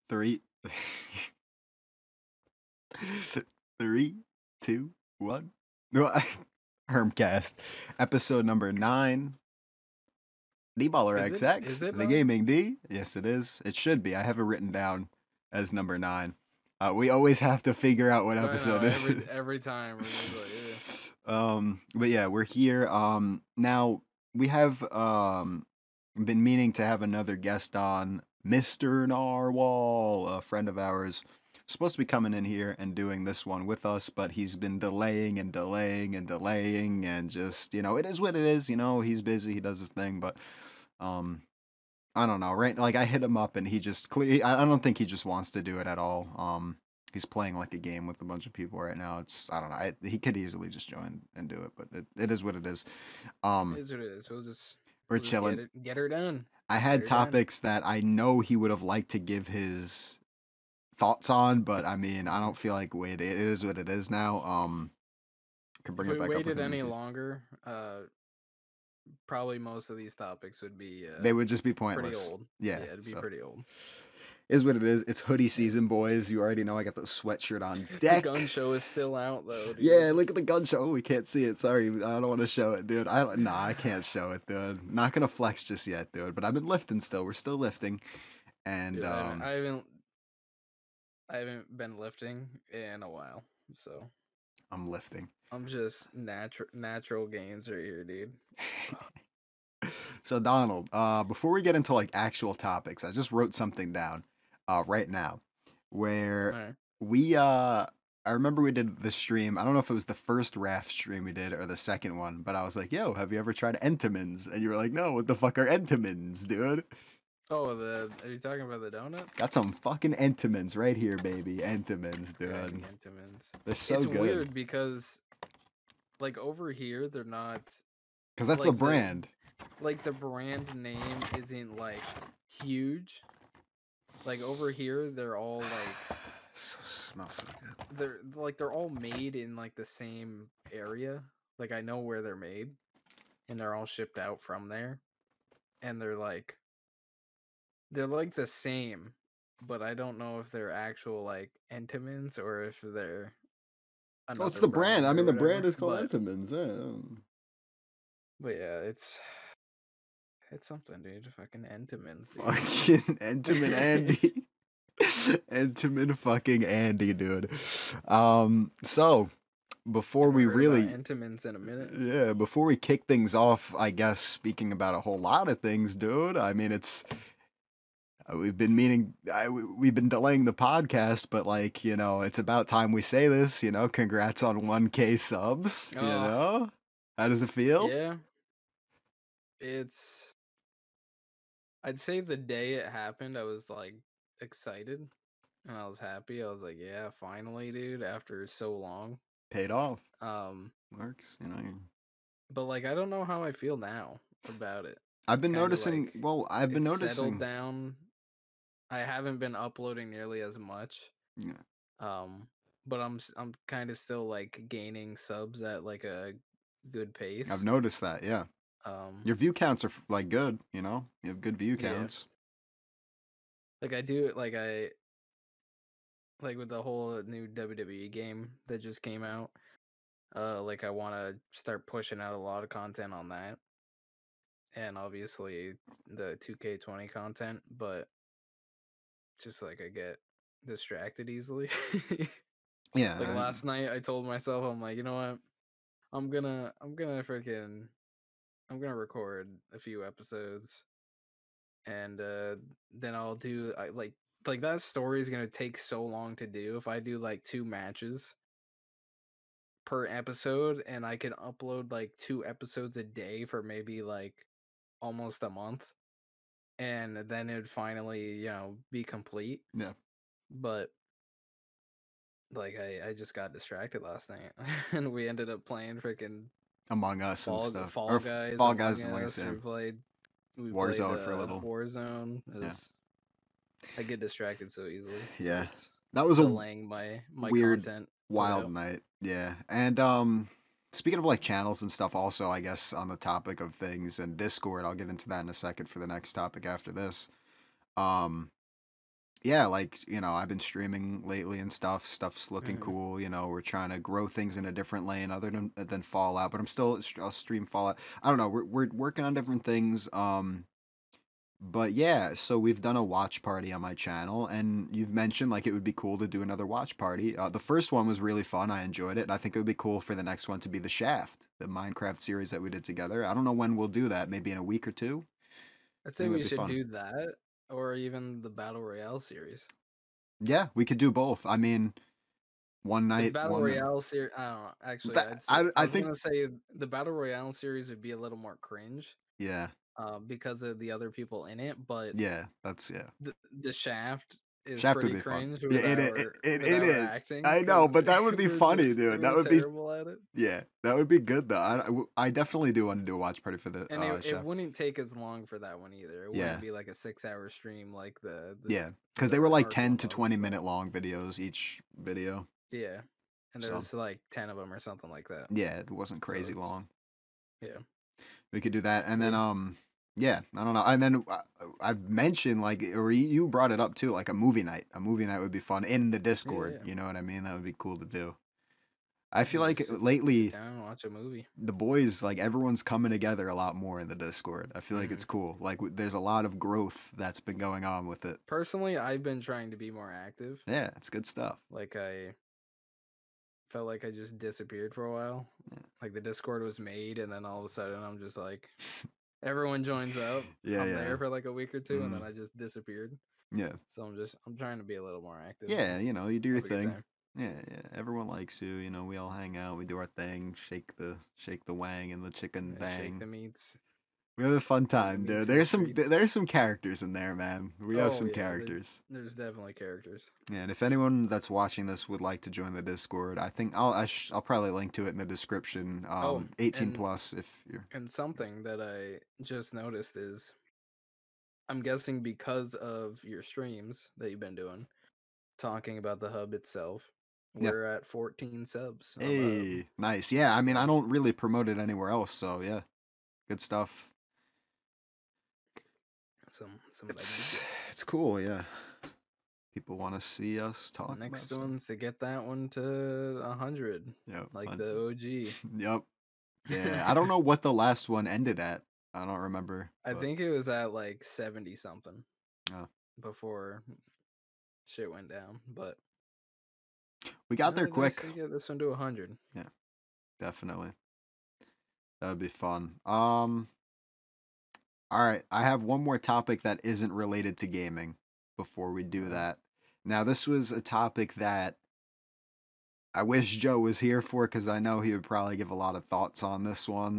Three, three, two, one. No, Hermcast, episode number 9. D-Baller Is it XX, is it the nine? Gaming D. Yes, it is. It should be. I have it written down as number 9. We always have to figure out what I know episode it is. every time we're just like, But yeah, we're here. Now we have been meaning to have another guest on, Mr. Narwhal, a friend of ours. Supposed to be coming in here and doing this one with us, but he's been delaying and delaying and delaying, and just, it is what it is. He's busy, he does his thing, but um, I don't know, right? Like, I hit him up and he just I don't think he just wants to do it at all. He's playing like a game with a bunch of people right now. I don't know. He could easily just join and do it, but it is what it is. it Um, is what it is. we're We'll just chilling. get her done. I Get had her done. topics that I know he would have liked to give his thoughts on, but I mean, I don't feel like it is what it is now. Could If bring we it back up with waited him in the any future. longer, probably most of these topics would be They would just be pretty pointless. old. Yeah, It'd be so pretty old. is what it is. It's hoodie Yeah. season, boys. You already know I got the sweatshirt on The deck. gun show is still out though, dude. Yeah, look at the gun show. Oh, we can't see it. Sorry, I don't want to show it, dude. I can't show it, dude. Not gonna flex just yet, dude. But I've been lifting still. We're still lifting, and Dude, I haven't been lifting in a while, so I'm lifting. I'm just natural gains right here, dude. So Donald, before we get into like actual topics, I just wrote something down, right now, where Alright. we I remember we did the stream. I don't know if it was the first raft stream we did or the second one, but I was like, "Yo, have you ever tried Entenmann's?" And you were like, "No, what the fuck are Entenmann's, dude?" Oh, are you talking about the donuts? Got some fucking Entenmann's right here, baby. Entenmann's, dude. Craig Entenmann's. They're so It's good. weird because, like, over here they're not Cause that's like a brand. the brand name isn't like huge. Like over here, they're all like Smells so good. they're all made in like the same area. Like I know where they're made, and they're all shipped out from there, and they're like the same, but I don't know if they're actual like Entenmann's or if they're Oh, it's another the brand. I or mean, the brand whatever. is called Entenmann's. Yeah. But yeah, it's something, dude. Fucking Entenmann's, dude. Fucking Entenmann Andy. Entenmann fucking Andy, dude. So before we Haven't heard really, about Entenmann's in a minute. yeah, before we kick things off, I guess speaking about a whole lot of things, dude. I mean, it's we've been we've been delaying the podcast, but like, it's about time we say this. Congrats on 1K subs. Oh, How does it feel? yeah. I'd say the day it happened, I was like excited and I was happy. I was like, yeah, finally, dude, after so long. Paid off. Um, Works. but like I don't know how I feel now about it. I've It's been kinda noticing. like Well, I've been it's settled noticing. down. I haven't been uploading nearly as much. Yeah. But I'm kind of still like gaining subs at like a good pace. I've noticed that. Yeah. Your view counts are like good. You have good view Yeah. counts. Like I do like with the whole new WWE game that just came out. Like I want to start pushing out a lot of content on that, and obviously the 2K20 content, but just like I get distracted easily. Yeah. Like last night, I told myself, I'm like, you know what? I'm gonna record a few episodes, and then I'll do like that story is gonna take so long to do. If I do like 2 matches per episode, and I can upload like 2 episodes a day for maybe like almost a month, and then it'd finally be complete. Yeah. But like I just got distracted last night, and we ended up playing freaking Among Us and stuff. Fall Or Guys, Fall Among Guys and Us. yeah. We played Warzone for a little. Warzone. Yeah. I get distracted so easily. Yeah. So That was a delaying my weird, content. wild night. Yeah. And speaking of like channels and stuff, also I guess on the topic of things and Discord, I'll get into that in a second for the next topic after this. Um yeah, like, I've been streaming lately and stuff. Stuff's looking Hmm. cool. We're trying to grow things in a different lane other than Fallout, but I'll stream Fallout. I don't know. We're working on different things. But yeah, so we've done a watch party on my channel, and you've mentioned like it would be cool to do another watch party. The first one was really fun. I enjoyed it, and I think it would be cool for the next one to be the Shaft, the Minecraft series that we did together. I don't know when we'll do that. Maybe in a week or two. I'd I say think that'd we be should fun. do that, or even the battle royale series. Yeah, we could do both. I mean, one The night, battle one. royale series, I don't know. Actually, That I'd say I I was think gonna say the battle royale series would be a little more cringe, yeah, because of the other people in it. But yeah. That's yeah. the Shaft is Shaft would pretty be fun. cringe Yeah, with it our is. acting I know, because but that would be we're funny, just dude. That we're would be terrible at it. yeah, that would be good though. I definitely do want to do a watch party for the And it Shaft. wouldn't take as long for that one either. It wouldn't Yeah. be like a 6 hour stream like Yeah, because they were the like Ark 10 one to was. 20 But minute long videos each video. yeah, and So, there's like 10 of them or something like that. yeah, it wasn't So crazy it's long. yeah, We could do that. And then, true. yeah, I don't know. And then I've mentioned, like, or you brought it up too, like a movie night. A movie night would be fun in the Yeah, Discord. yeah. You know what I mean? That would be cool to do. I feel Yeah, like just sit lately, down and watch a movie. the boys, like, everyone's coming together a lot more in the Discord. I feel like Hmm. it's cool. Like, there's a lot of growth that's been going on with it. Personally, I've been trying to be more active. Yeah, it's good stuff. Like I felt like I just disappeared for a while. Like the Discord was made, and then all of a sudden, I'm just like, everyone joins up. Yeah, I'm yeah. there for like a week or two, and then Mm, I just disappeared. yeah. So I'm trying to be a little more active Yeah, and you do your have a good thing. time. Yeah, yeah. Everyone likes you. We all hang out. We do our thing. Shake the wang and the chicken Yeah, shake bang. the meats, We have a fun shake the time, dude. meats in the streets. There's some characters in there, man. We have Oh some yeah, characters. there's definitely characters. Yeah, and if anyone that's watching this would like to join the Discord, I think I'll probably link to it in the description. Oh, 18 plus if you're. and something that I just noticed is I'm guessing because of your streams that you've been doing, talking about the hub itself, Yeah. we're at 14 subs on the hub. Hey, nice. Yeah, I mean, I So don't really promote it anywhere else, so yeah, good stuff. somebody to get. It's cool, yeah. People want to see us talk about Next stuff. one's to get that one to 100, Yep. like the OG. Yep. Yeah. I don't know what the last one ended at. I don't remember, I but think it was at like 70 something uh, before shit went down, but we got there nice quick. to get this one to 100. Yeah, definitely. That would be fun. All right. I have one more topic that isn't related to gaming before we do Uh, that. Now, this was a topic that I wish Joe was here for because I know he would probably give a lot of thoughts on this one.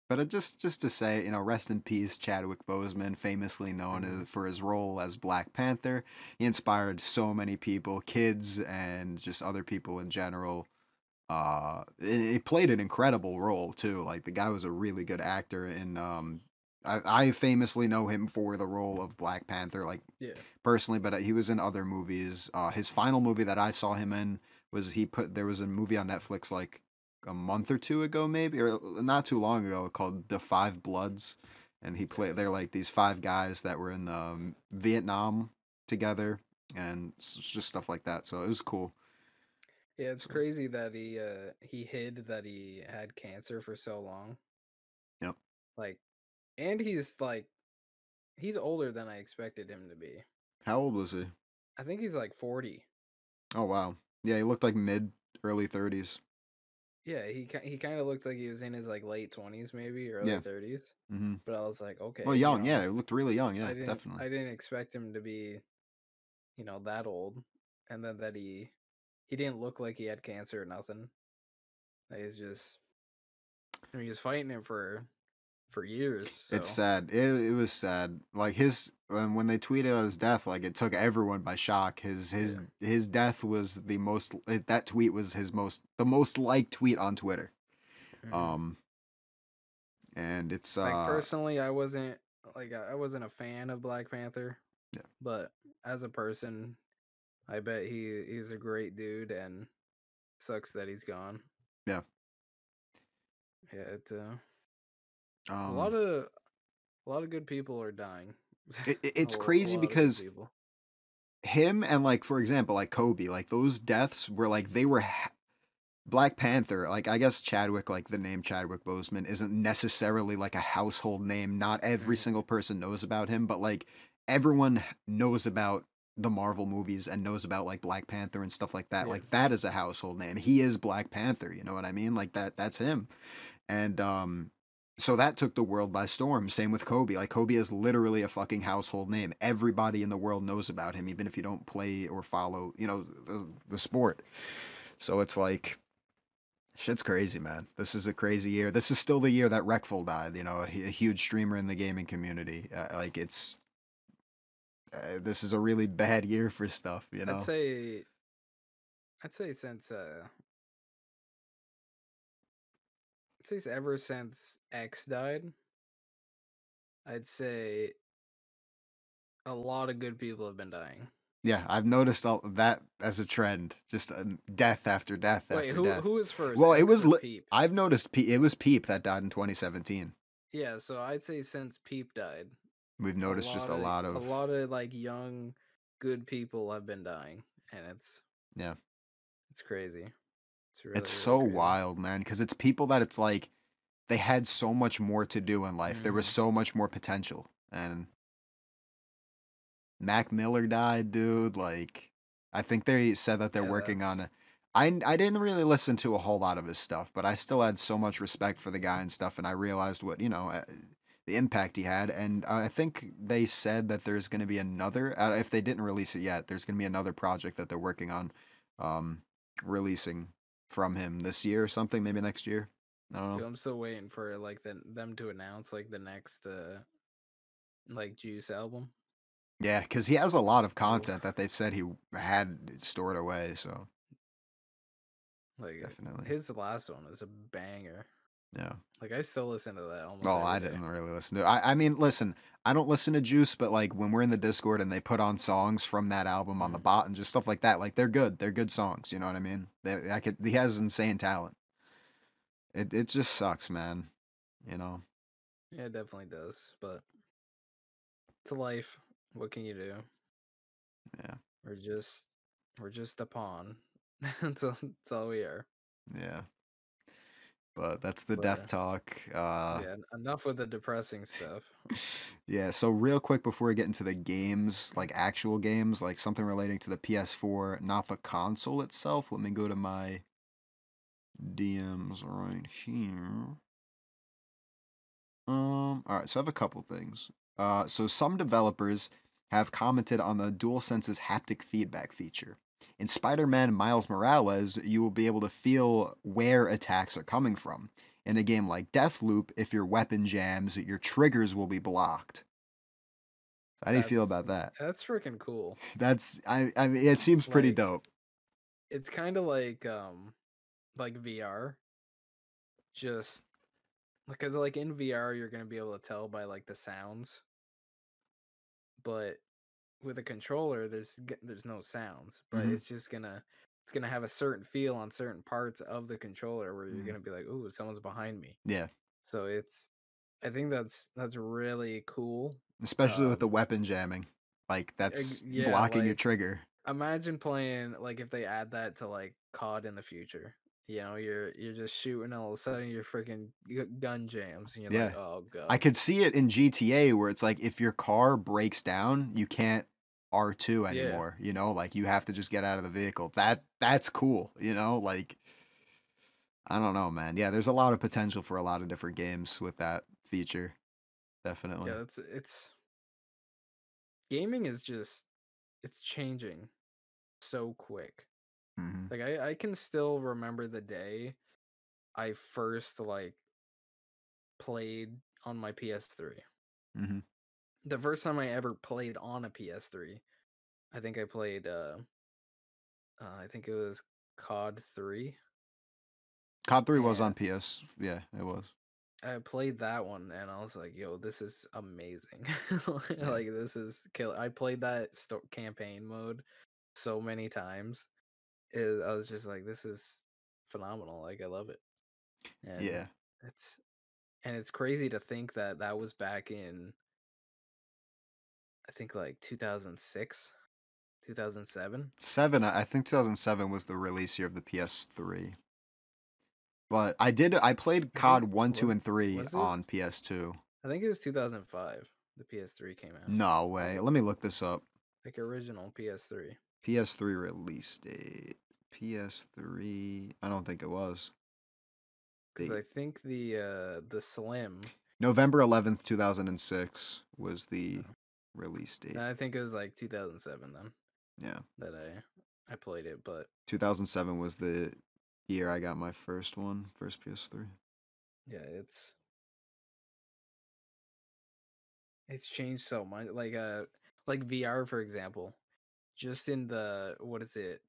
But just to say, rest in peace, Chadwick Boseman, famously known mhm. for his role as Black Panther. He inspired so many people, kids and just other people in general. He played an incredible role too. Like the guy was a really good actor, and I famously know him for the role of Black Panther. Like Yeah. personally, but he was in other movies. His final movie that I saw him in was there was a movie on Netflix like a month or two ago, maybe, or not too long ago, called The Five Bloods, and he played. They're like these five guys that were in Vietnam together, and just stuff like that. So it was cool. Yeah, it's So crazy that he hid that he had cancer for so long. yep. Like, and he's older than I expected him to be. How old was he? I think he's like 40. Oh wow. Yeah, he looked like mid early 30s. Yeah, he kind of looked like he was in his like late 20s maybe, early Yeah. 30s. Mm-hmm. But I was like, Well, okay, young. Yeah, he looked really young. I Yeah, didn't definitely. I didn't expect him to be, that old. And then that he didn't look like he had cancer or nothing. Like, he's just, I mean, he was fighting it for years, It's so sad. It was sad. Like his when they tweeted out his death, like it took everyone by shock. yeah. His death was the most. That tweet was the most liked tweet on Twitter. Mhm. Um, and it's Like personally, I wasn't a fan of Black Panther, yeah, but as a person, I bet he's a great dude, and sucks that he's gone. yeah. Yeah, a lot Um, of a lot of good people are dying. A it's crazy lot of good because people. him and like for example, like Kobe, like those deaths were like they were Black Panther, like, I guess Chadwick, like, the name Chadwick Boseman isn't necessarily, like, a household name. Not every Mhm. single person knows about him, but, like, everyone knows about the Marvel movies and knows about, like, Black Panther and stuff like that. Yeah. Like, that is a household name. He is Black Panther, you know what I mean? Like, that's him. And, so that took the world by storm. Same with Kobe. Like, Kobe is literally a fucking household name. Everybody in the world knows about him, even if you don't play or follow, the sport. So it's like shit's crazy, man. This is a crazy year. This is still the year that Reckful died. A huge streamer in the gaming community. This is a really bad year for stuff. I'd say I'd say since ever since X died, I'd say a lot of good people have been dying. Yeah, I've noticed all that as a trend. Just death after death Wait, after who death. was first, Well, it X was. or Peep? I've noticed. It was Peep that died in 2017. Yeah, so I'd say since Peep died, We've noticed just a lot a of. lot of like young, good people have been dying, and Yeah, it's crazy. It's it's really really so crazy. wild, man. Because it's people that it's like they had so much more to do in life. There was Hmm. so much more potential, and Mac Miller died, dude. Like, I think they said that they're Yeah, working that's on it. I didn't really listen to a whole lot of his stuff, but I still had so much respect for the guy and stuff, and I realized what the impact he had. And I think they said that there's going to be another. If they didn't release it yet, there's going to be another project that they're working on, um, releasing from him this year or something, maybe next year. I don't know. dude. I'm still waiting for like them to announce like the next like Juice album. Yeah, because he has a lot of content Oof. that they've said he had stored away. So Like definitely, his last one is a banger. yeah. Like I still listen to that almost Oh, every I day. didn't really listen to it. I mean, listen, I don't listen to Juice, but like when we're in the Discord and they put on songs from that album on the Mm. bot and just stuff like that, like they're good. They're good songs. You know what I mean? He has insane talent. It just sucks, man. You know? Yeah, it definitely does. But it's a life. What can you do? Yeah, We're just we're just a pawn. That's all we are. yeah. But that's the But death talk. yeah, enough with the depressing stuff. Yeah. So real quick before we get into the games, like actual games, like something relating to the PS4, not the console itself. Let me go to my DMs right here. All right, so I have a couple things. So some developers have commented on the DualSense's haptic feedback feature. In Spider-Man Miles Morales, you will be able to feel where attacks are coming from. In a game like Deathloop, if your weapon jams, your triggers will be blocked. So how do you feel That's about that? that's freaking cool. I mean, it seems pretty Like dope. it's kind of like VR, just because like in VR you're gonna be able to tell by like the sounds, but with a controller there's no sounds, but Hmm. it's gonna have a certain feel on certain parts of the controller where you're Hmm. gonna be like, "Ooh, someone's behind me." Yeah, So I think that's really cool. especially with the weapon jamming, like that's Yeah, blocking your like trigger. imagine playing like if they add that to like COD in the future. You know, you're just shooting, and all of a sudden your freaking gun jams, and you're like, Yeah. "Oh I god." could see it in GTA where it's like if your car breaks down, you can't R2 Yeah, anymore, like you have to just get out of the vehicle. That's cool, like I don't know, man. Yeah, there's a lot of potential for a lot of different games with that feature. yeah. Definitely. It's gaming is just it's changing so quick. Mhm. Like I can still remember the day I first like played on my PS3. Mhm. The first time I ever played on a PS3, I think I played I think it was COD 3, COD 3 was on and PS. Yeah, it was. I played that one and I was like, "Yo, this is amazing." Yeah. Like this is kill. I played that campaign mode so many times. I was just like, "This is phenomenal." Like I love it. And Yeah. it's it's crazy to think that that was back in I think like 2006, 2007. 7, I think 2007 was the release year of the PS3. But I played I think COD 1, 2, was and 3 was it? on PS2. I think it was 2005. The PS3 came out No on way. the Let me look this up. like original PS3 PS3 release date. PS3. I don't think it was. because Date. I think the Slim. November 11th, 2006 was the uh, release date. I think it was like 2007 then Yeah. that I played it, but 2007 was the year I got my first one, first PS3. yeah, it's changed so much. Like VR for example, just in the what is it?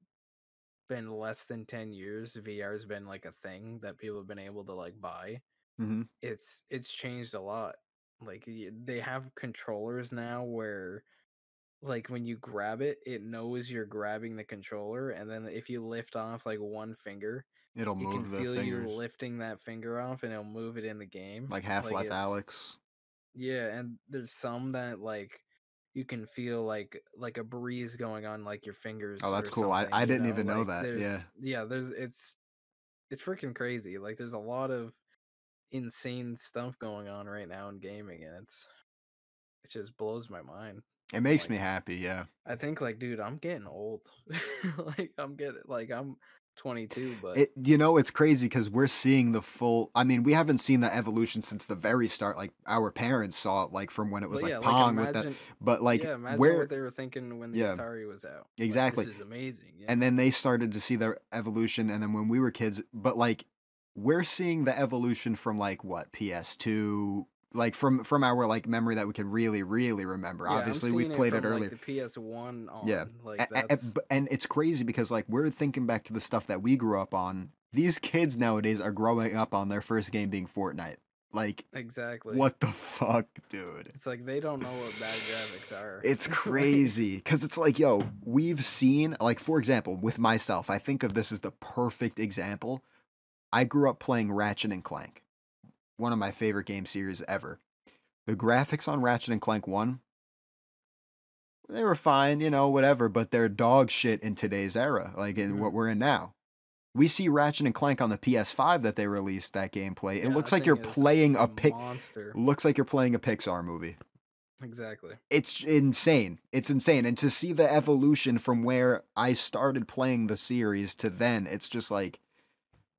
Been less than 10 years, VR's been like a thing that people have been able to like buy. Mm-hmm. It's changed a lot. Like they have controllers now where like when you grab it, it knows you're grabbing the controller, and then if you lift off like one finger, It'll it can move the feel you fingers. lifting that finger off and it'll move it in the game. Like Like Half-Life it's Alex. yeah, and there's some that like you can feel like a breeze going on like your Oh, fingers that's or cool. something, I you didn't know? even know Like that. Yeah. there's it's freaking crazy. Like there's a lot of insane stuff going on right now in gaming, and it just blows my mind. It I'm makes like me happy, yeah. I think like dude, I'm getting old. Like I'm 22, but It's crazy because we're seeing the full. I mean, we haven't seen the evolution since the very start. Like our parents saw it, like from when it was like yeah, like Pong with the, imagine but like yeah, imagine where, what they were thinking when the yeah, Atari was out. Like this exactly. is amazing, And yeah. then they started to see the evolution, and then when we were kids, but like we're seeing the evolution from like what PS2, like from our like memory that we can really remember. Yeah, I'm Obviously, we've seeing it played it from like earlier. the PS1 Yeah. on. Like that's And it's crazy because like we're thinking back to the stuff that we grew up on. These kids nowadays are growing up on their first game being Fortnite. Like, exactly. what the fuck, dude? It's like they don't know what bad graphics are. It's Like crazy because it's like, yo, we've seen, like, for example, with myself, I think of this as the perfect example. I grew up playing Ratchet and Clank, one of my favorite game series ever. The graphics on Ratchet and Clank 1, they were fine, whatever, but they're dog shit in today's era, like in mhm. what we're in now. We see Ratchet and Clank on the PS5 that they released that gameplay. It Yeah, looks that like you're thing is playing a monster. looks like you're playing a Pixar movie. Exactly. It's insane. It's insane. And to see the evolution from where I started playing the series to then, it's just like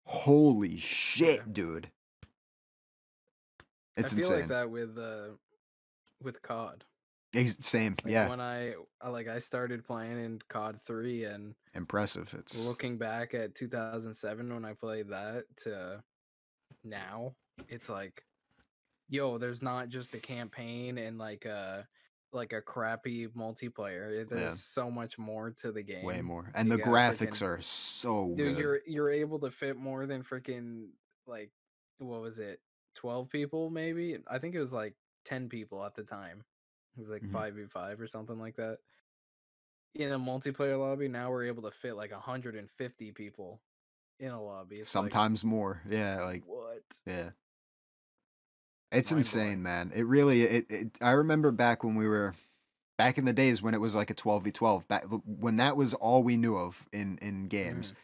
holy Yeah. shit, dude. I It's feel like insane. that with COD. Same. Like Yeah. when I started playing in COD 3 and Impressive. It's looking back at 2007 when I played that to now, it's like yo, there's not just a campaign and like a crappy multiplayer. yeah, There's so much more to the way game. more. And You the gotta graphics freaking are so dude, good. you're able to fit more than freaking like what was it? 12 people maybe? I think it was like 10 people at the time. It was like Mhm. 5v5 or something like that. In a multiplayer lobby, now we're able to fit like 150 people in a lobby. It's like Sometimes more. Yeah, like what? yeah. It's It's mind blowing. insane, man. It really I remember back when we were back in the days when it was like a 12v12, back when that was all we knew of in games. Mhm.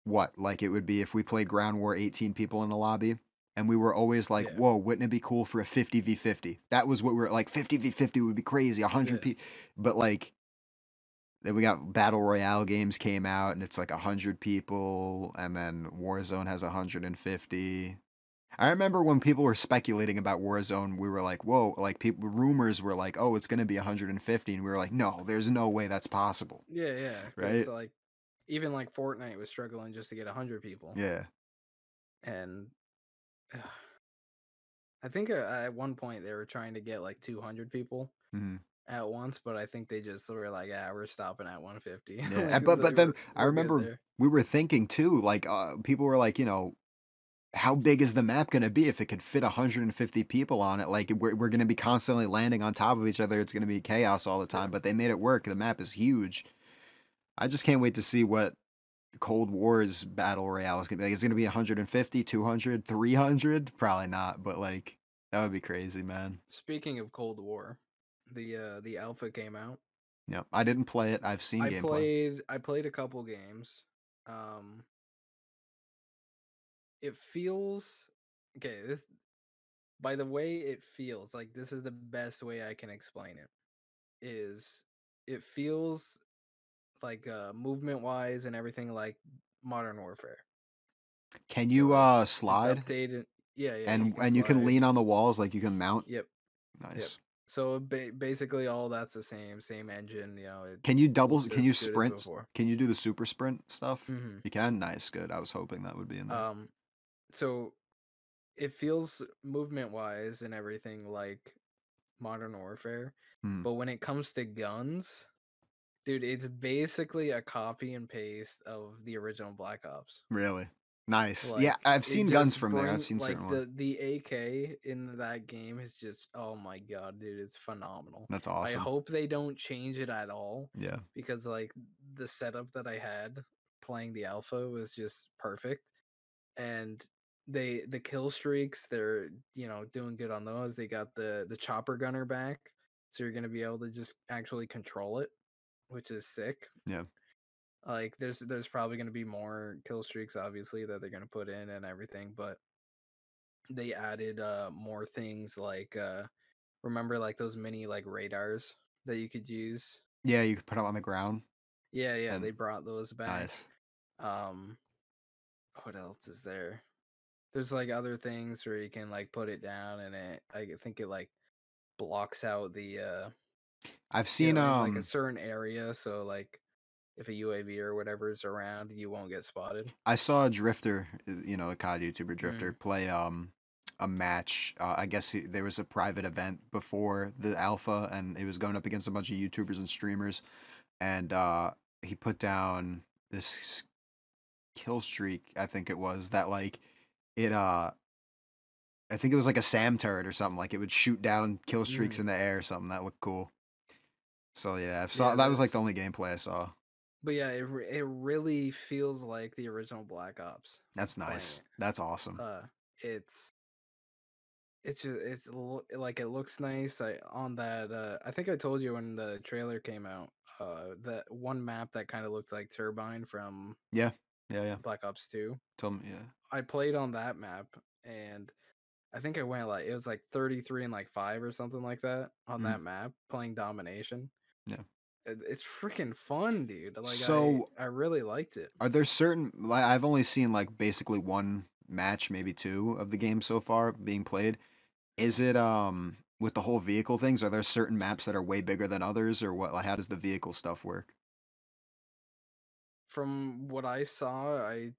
What? Like it would be if we played Ground War 18 people in a lobby and we were always like, Yeah. "Whoa, wouldn't it be cool for a 50v50?" That was what we were like 50v50 would be crazy, 100 Yeah. people. But like then we got Battle Royale games came out and it's like 100 people and then Warzone has 150. I remember when people were speculating about Warzone, we were like, "Whoa!" Like people, rumors were like, "Oh, it's gonna be 150," and we were like, "No, there's no way that's possible." Yeah, because Right? like even like Fortnite was struggling just to get 100 people, Yeah. and I think at one point they were trying to get like 200 people hmm at once, but I think they just were like, "Yeah, we're stopping at 150." Yeah. Like But then I we're good remember there. we were thinking too, like people were like, how big is the map gonna be if it could fit 150 people on it? Like we're gonna be constantly landing on top of each other. It's gonna be chaos all the Yeah. time. But they made it work. The map is huge. I just can't wait to see what Cold War's battle royale is gonna be like. It's gonna be 150, 200, 300. Probably not, but like that would be crazy, man. Speaking of Cold War, the alpha came out. Yep. I didn't play it. I've seen gameplay. I played a couple games. Um, it feels okay. This by the way it feels like this is the best way I can explain it. Is it feels like movement wise and everything like Modern Warfare. Can So you it's slide updated. Yeah, yeah, you and can you can slide. lean on the walls like you can mount? Yep, yep. Nice. So basically all that's the same engine, it Can you looks can you as good as sprint? before. Can you do the super sprint stuff? Mhm. You can? Nice, good. I was hoping that would be in there. Um so it feels movement wise and everything like Modern Warfare, Hmm. but when it comes to guns, dude, it's basically a copy and paste of the original Black Ops. Really? Nice. Yeah, Like I've it seen guns just from there. I've bring seen like certain ones. the AK in that game is just oh my god, dude, it's phenomenal. That's I awesome. hope they don't change it at all Yeah. because like the setup that I had playing the alpha was just perfect and the kill streaks they're doing good on those. They got the chopper gunner back, so you're going to be able to just actually control it, which is sick. Yeah. Like there's probably going to be more kill streaks obviously that they're going to put in and everything, but they added more things like remember like those mini like radars that you could use. Yeah, you can put them on the ground Yeah, yeah, and they brought those back. nice. Um what else is there? There's like other things where you can like put it down and I think it like blocks out the I've seen in like a certain area so like if a UAV or whatever is around, you won't get spotted. I saw a drifter, the COD YouTuber drifter Mm, play a match. I guess there was a private event before the alpha and he was going up against a bunch of YouTubers and streamers and he put down this kill streak, I think it was, that like it I think it was like a SAM turret or something. Like it would shoot down kill streaks in mm. the air or something. That looked cool. So yeah, I saw Yeah, that was like this the only gameplay I saw. but yeah, it really feels like the original Black Ops That's playing nice. it. That's awesome. It's like it looks nice. I on that I think I told you when the trailer came out, that one map that kind of looked like Turbine from Yeah. Yeah, yeah. Black Ops 2. Told me, yeah. I played on that map and I think I went like it was like 33 and like 5 or something like that on Mm, that map playing domination. yeah. It's freaking fun, dude. Like So I really liked it. are there certain like I've only seen like basically one match, maybe two of the game so far being played. Is it with the whole vehicle things, are there certain maps that are way bigger than others or what like how does the vehicle stuff work? From what I saw, I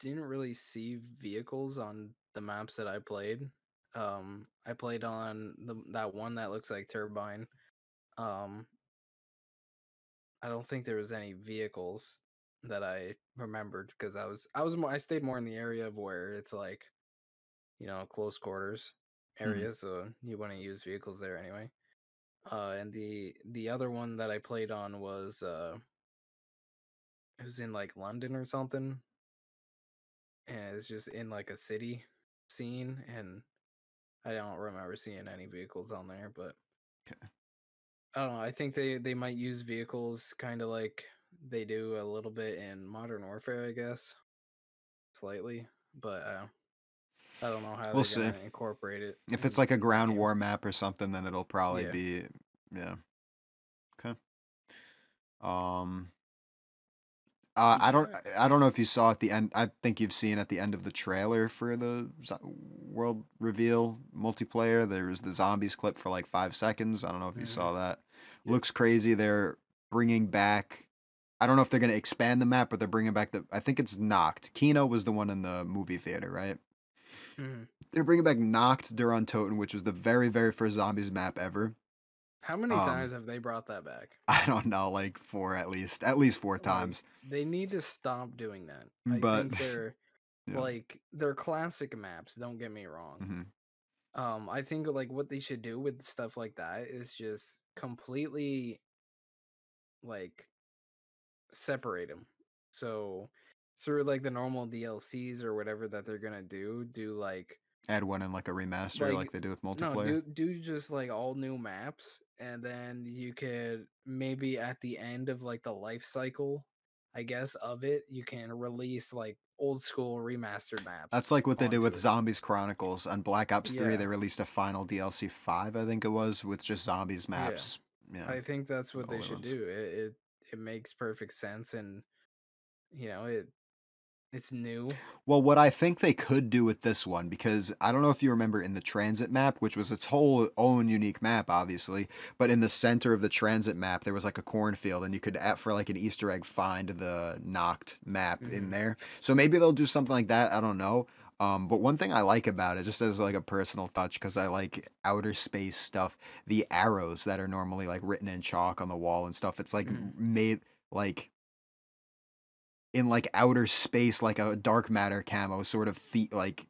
didn't really see vehicles on the maps that I played. I played on that one that looks like Turbine. Um, I don't think there was any vehicles that I remembered because I stayed more in the area of where it's like close quarters Mhm. area, so you wouldn't use vehicles there anyway. And the other one that I played on was it was in like London or something, and it's just in like a city scene, and I don't remember seeing any vehicles on there, but Okay. I don't know. I think they might use vehicles kind of like they do a little bit in Modern Warfare, I guess, slightly, but I don't know how We'll they're see. gonna incorporate it If it's like a in the ground game. war map or something, then it'll probably Yeah. be yeah. Okay. Um But yeah. I don't know if you saw at the end. I think you've seen at the end of the trailer for the world reveal multiplayer. There was the zombies clip for like 5 seconds. I don't know if you Hmm. saw that. Yep. Looks crazy. They're bringing back. I don't know if they're gonna expand the map, but they're bringing back the. I think it's Knocked. Kino was the one in the movie theater, right? Hmm. They're bringing back Knocked Duran Toten, which was the very very first zombies map ever. How many Um, times have they brought that back? I don't know, like four at least four Like times. they need to stop doing that. I But think they're yeah. like they're classic maps, don't get me wrong. Hmm. I think like what they should do with stuff like that is just completely like separate them. So through like the normal DLCs or whatever that they're gonna do like Add one in like a remaster, like Like, they do with no, multiplayer. do just like all new maps, and then you could maybe at the end of like the life cycle, I guess, of it, you can release like old school remastered That's maps like what they did onto with it. Zombies Chronicles on Black Ops 3. They Yeah, released a final DLC 5, I think it was, with just zombies yeah. maps. Yeah, I think that's the what they older should ones. do. It makes perfect sense, and it's new. Well, what I think they could do with this one, because I don't know if you remember in the transit map, which was its whole own unique map, obviously, but in the center of the transit map, there was like a cornfield, and you could, for like an Easter egg, find the knocked map in Hmm. there. So maybe they'll do something like that. I don't know. But one thing I like about it, just as like a personal touch, because I like outer space stuff, the arrows that are normally like written in chalk on the wall and stuff, it's like Hmm. made like in like outer space, like a dark matter camo sort of like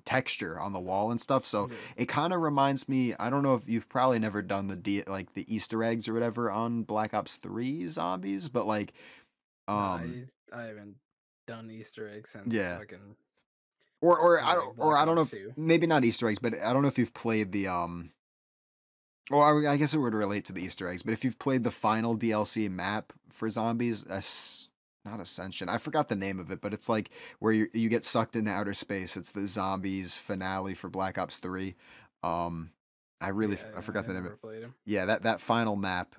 texture on the wall and stuff. So Yeah. it kind of reminds me. I don't know if you've probably never done like the Easter eggs or whatever on Black Ops 3 zombies, but like No, um I haven't done Easter eggs since yeah. fucking like Or Black I don't know Ops if 2. maybe not Easter eggs, but I don't know if you've played the Well, I guess it would relate to the Easter eggs, but if you've played the final DLC map for zombies, not Ascension, I forgot the name of it, but it's like where you get sucked into outer space. It's the zombies finale for Black Ops 3. Um, Yeah, I I forgot the name of never it. played him. Yeah, that final map.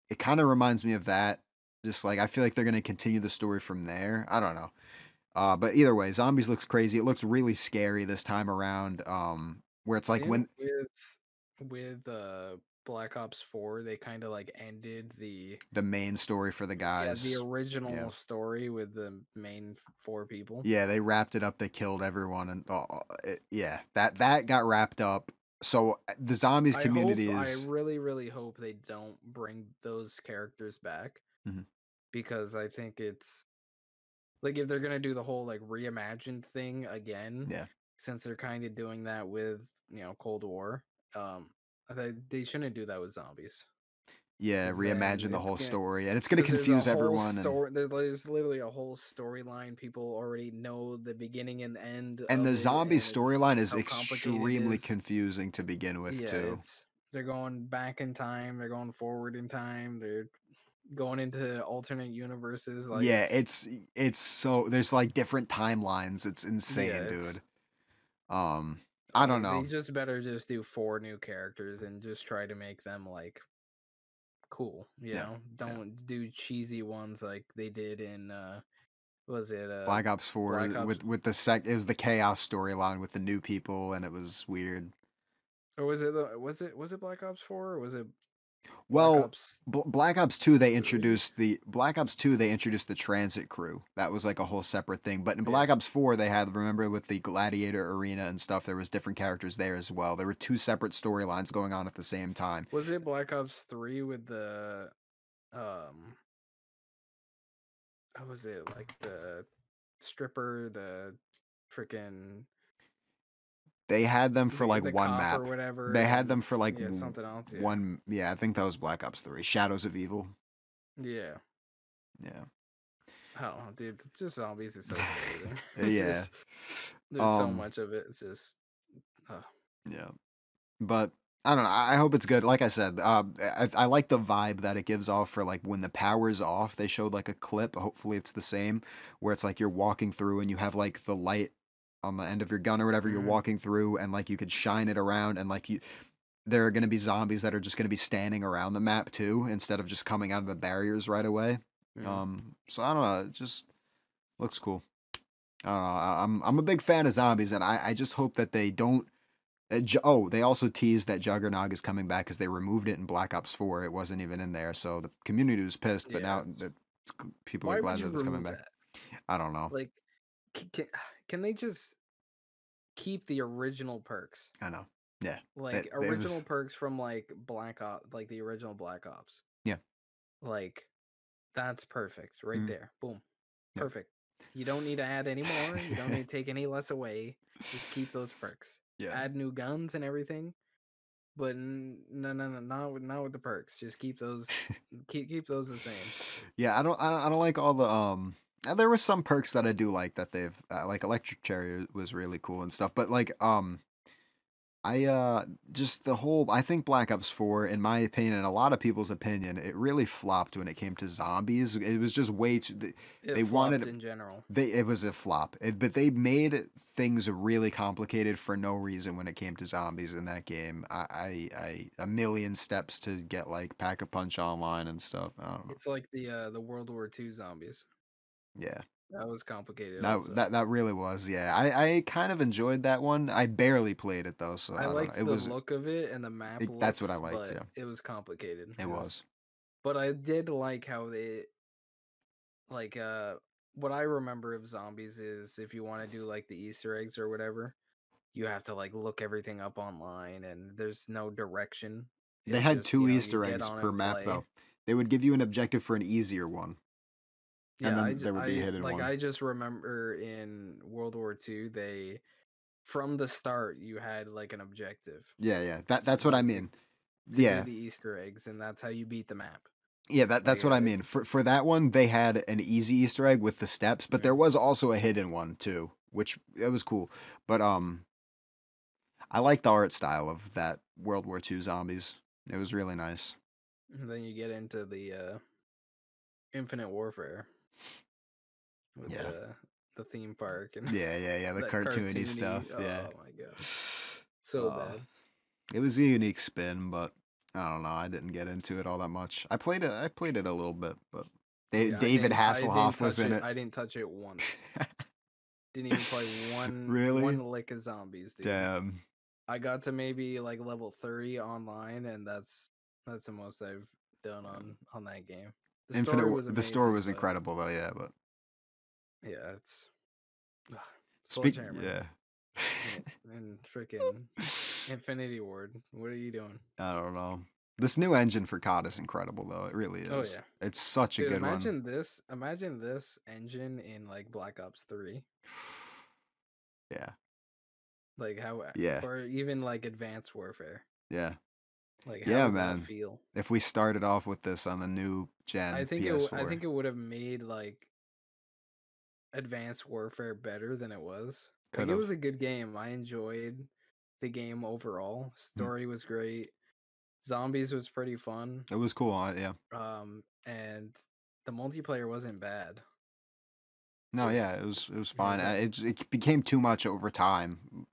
It kind of reminds me of that. Just like I feel like they're gonna continue the story from there. I don't know. But either way, zombies looks crazy. It looks really scary this time around. Where it's like Didn't when with Black Ops 4, they kind of like ended the main story for the the guys. Yeah. original story with the main four people. Yeah, they wrapped it up. They killed everyone, and yeah, that got wrapped up. So the zombies community I is. really, really hope they don't bring those characters back Mhm. because I think it's like if they're gonna do the whole like reimagined thing again, Yeah, since they're kind of doing that with Cold War, they shouldn't do that with zombies yeah, because then reimagine the it's whole gonna story, and it's gonna because there's a confuse whole everyone, and story. There's literally a whole storyline. People already know the beginning and end the of it, zombie and it's storyline is how complicated it extremely is. confusing to begin with, Yeah, too. it's they're going back in time. They're going forward in time. They're going into alternate universes. Like Yeah, it's so there's like different timelines. It's yeah, insane, it's dude. I don't they know. just better just do four new characters and just try to make them like cool. Yeah, yeah. Don't do cheesy ones like they did in was it Black Ops 4 Black Ops, with the it was the chaos storyline with the new people, and it was weird. or was it Black Ops 4 or was it Black Well, Ops Black Ops 2 they 3? introduced the Black Ops 2 they introduced the transit crew. That was like a whole separate thing. But in Black Yeah. Ops 4 they had, remember, with the gladiator arena and stuff, there was different characters there as well. There were two separate storylines going on at the same time. Was it Black Ops 3 with the um how was it like the stripper, the freaking They had them for like the one cop or map. whatever, They and had then them for like yeah, something else, yeah. one, yeah, I think that was Black Ops 3, Shadows of Evil. Yeah. Yeah. I don't know, dude. Just zombies is so confusing. It's Yeah. just there's so Um much of it. It's just uh, yeah. But I don't know. I hope it's good. Like I said, I like the vibe that it gives off for like when the power's off. They showed like a clip. Hopefully, it's the same where it's like you're walking through and you have like the light on the end of your gun or whatever you're mhm, walking through, and like you could shine it around, and like there are going to be zombies that are just going to be standing around the map too, instead of just coming out of the barriers right away. mhm. So I don't know. It just looks cool. I don't know. I'm a big fan of zombies, and I just hope that they don't they also teased that Juggernog is coming back because they removed it in Black Ops 4. It wasn't even in there, so the community was pissed. But Yeah. now that people are Why would glad you that it's coming remove back. that? I don't know. Like, can, can they just keep the original perks? I know. Yeah. Like It original was. perks from like Black Ops, like the original Black Ops. Yeah. Like that's perfect right Mm, there. Boom. yeah. Perfect. You don't need to add any more. You don't need to take any less away. Just keep those perks. Yeah. Add new guns and everything, but no, no, no, not with the perks. Just keep those, keep those the same. Yeah. I don't like all the There was some perks that I do like that they've like electric cherry was really cool and stuff, but like I just the whole I think Black Ops 4 in my opinion and a lot of people's opinion it really flopped when it came to zombies. It was just way too It they flopped wanted in general. it was a flop. But they made things really complicated for no reason when it came to zombies in that game. A million steps to get like Pack a Punch online and stuff. I don't know. It's like the World War II zombies. Yeah. That was complicated That also. that really was, yeah. I kind of enjoyed that one. I barely played it though, so I I don't know. liked the look of it and the map That's what I looks, liked, but yeah. it was complicated. It was. But I did like how they like what I remember of zombies is if you want to do like the Easter eggs or whatever, you have to like look everything up online and there's no direction. They It's had just, two you Easter get eggs on per and map play. though. They would give you an objective for an easier one, and Yeah, then there would be a hidden one. I just remember in World War II they from the start you had like an objective Yeah, yeah. to That's what I like mean. to do Yeah. the Easter eggs and that's how you beat the map. Yeah, Like that's what I mean. For that one, they had an easy Easter egg with the steps, but there mhm. was also a hidden one too, which it was cool. But I like the art style of that World War II zombies. It was really nice. And then you get into the Infinite Warfare with Yeah. the theme park and Yeah, yeah, yeah, the that cartoony stuff, cartoony. yeah. Oh my god, so Uh, bad. it was a unique spin, but I don't know, I didn't get into it all that much. I played it a little bit, but Yeah, David I didn't Hasselhoff was touch in it. it. I didn't touch it once. Didn't even play Really? one lick of zombies, dude. Damn. I got to maybe like level 30 online, and that's the most I've done on that game. The story was The story amazing, was but incredible though, yeah, but yeah, it's ugh, speak Sledgehammer yeah. and freaking Infinity Ward. What are you doing? I don't know. This new engine for COD is incredible though. It really Oh is. yeah, It's such a dude. good one. Imagine this. Imagine this engine in like Black Ops 3. Yeah. Like how, Yeah. or even like Advanced Warfare. Yeah. Like how Yeah, would that man. feel? If we started off with this on the new I gen think I PS4, think it would have made like Advanced Warfare better than it was. Like could it have. was a good game. I enjoyed the game overall. Story was great. Zombies was pretty fun. It was cool. Yeah. And the multiplayer wasn't bad. No, yeah, Just it was fine. yeah. It became too much over time.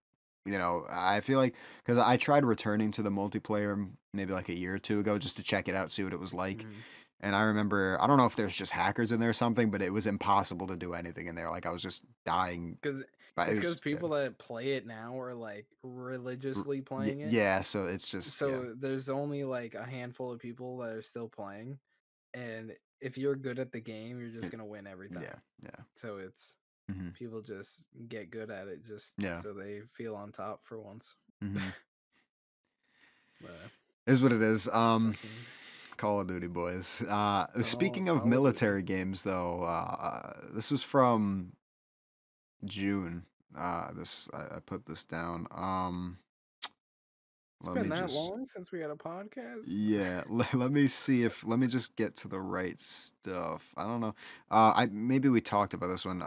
You know, I feel like because I tried returning to the multiplayer maybe like a year or two ago just to check it out, see what it was like. Mhm. And I remember, I don't know if there's just hackers in there or something, but it was impossible to do anything in there. Like I was just dying. Cuz But it it's cuz was, yeah. people that play it now are like religiously playing it. Yeah, so it's just, yeah. So there's only like a handful of people that are still playing, and if you're good at the game, you're just It, gonna win every yeah, time. yeah. So it's Hmm. people just get good at it just Yeah. so they feel on top for once. Hmm. But Is what it is. fucking Call of Duty boys. Speaking of Call of Duty. military games, though, this was from June. This I put this down. It's Let been me that just long since we had a podcast. yeah. Let me see if let me just get to the right stuff. I don't know. I maybe we talked about this one.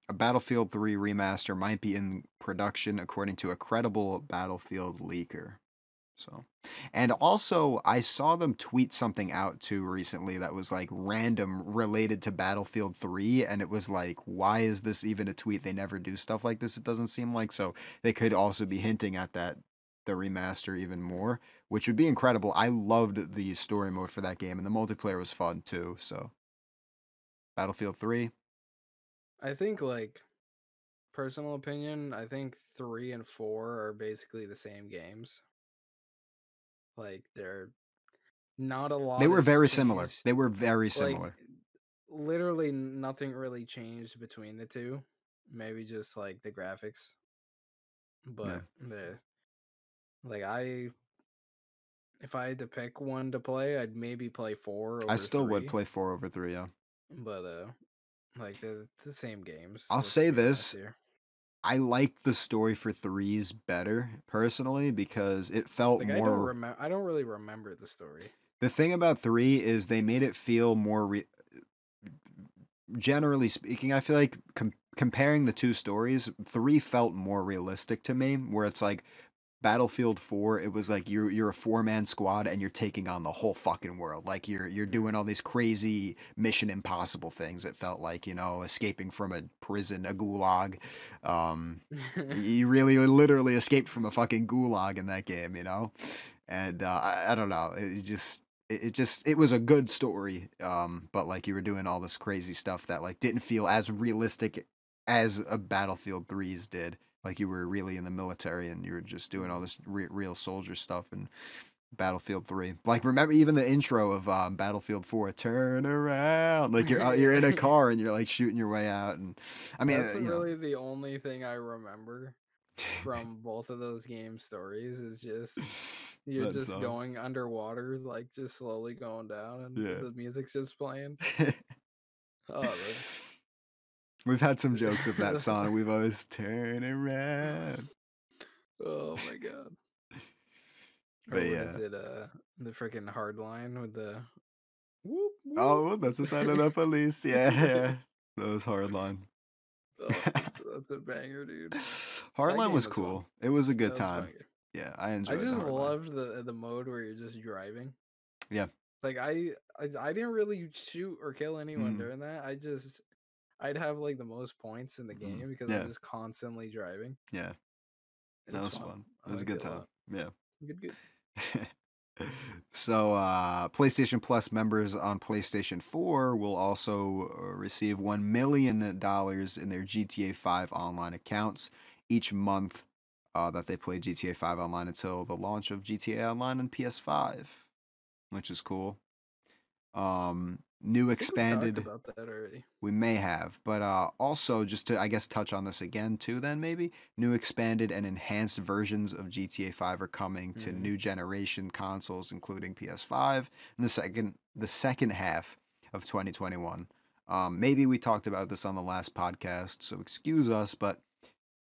A Battlefield 3 remaster might be in production according to a credible Battlefield leaker. So, and also I saw them tweet something out too recently that was like random related to Battlefield 3 and it was like why is this even a tweet? They never do stuff like this it doesn't seem like. So, they could also be hinting at that the remaster even more, which would be incredible. I loved the story mode for that game and the multiplayer was fun too. So, Battlefield 3, I think like personal opinion, I think 3 and 4 are basically the same games. Like they're not a they lot were has very similar. changed. They were very Like similar. literally nothing really changed between the two. Maybe just like the graphics, Yeah. but the like I if I had to pick one to play, I'd maybe play 4 I over still would 3. play 4 over 3, yeah. But like the same games. I'll Let's say be honest this, here. I like the story for threes better personally because it felt Like I don't more. remember. I don't really remember the story. The thing about three is they made it feel more generally speaking, I feel like comparing the two stories, 3 felt more realistic to me, where it's like Battlefield 4, it was like you're a four-man squad and you're taking on the whole fucking world. Like you're doing Mm. all these crazy Mission Impossible things. It felt like, escaping from a prison, a gulag. Um you really literally escaped from a fucking gulag in that game, you know? And I don't know. It was a good story. But like you were doing all this crazy stuff that like didn't feel as realistic as a Battlefield 3's did, like you were really in the military and you were just doing all Mm. this real soldier stuff in Battlefield 3. Like remember even the intro of Battlefield 4, turn around. Like you're in a Yeah. car and you're like shooting your way out, and I mean, That's really the only thing I remember from both of those game stories is just you're that's just going underwater, like just slowly going down, and yeah. the music's just playing. Oh, that's We've had some jokes of that song. We've always turn around. oh my god. Or But what yeah. is it? The freaking hard line with the whoop whoop. Oh, that's the sign of the police. Yeah. That was Hardline. Oh, that's a banger, dude. That Hardline game was was fun. cool. It was a good That was a fun time. game. Yeah, I I enjoyed the just Hardline. loved the mode where you're just driving. Yeah. Like I didn't really shoot or kill anyone Mm, during that. I'd have like the most points in the mm. game because I'm Yeah. just constantly driving. Yeah. That It's was fun. fun. It I was a liked good it a time. lot. Yeah. Good, good. So, PlayStation Plus members on PlayStation 4 will also receive $1 million in their GTA 5 online accounts each month that they play GTA 5 online until the launch of GTA Online on PS5, which is cool. New I think we talked expanded. about that already. We may have, but also just to I guess touch on this again too. Then maybe new expanded and enhanced versions of GTA 5 are coming to Mm. new generation consoles, including PS5, in the second half of 2021. Maybe we talked about this on the last podcast, so excuse us, but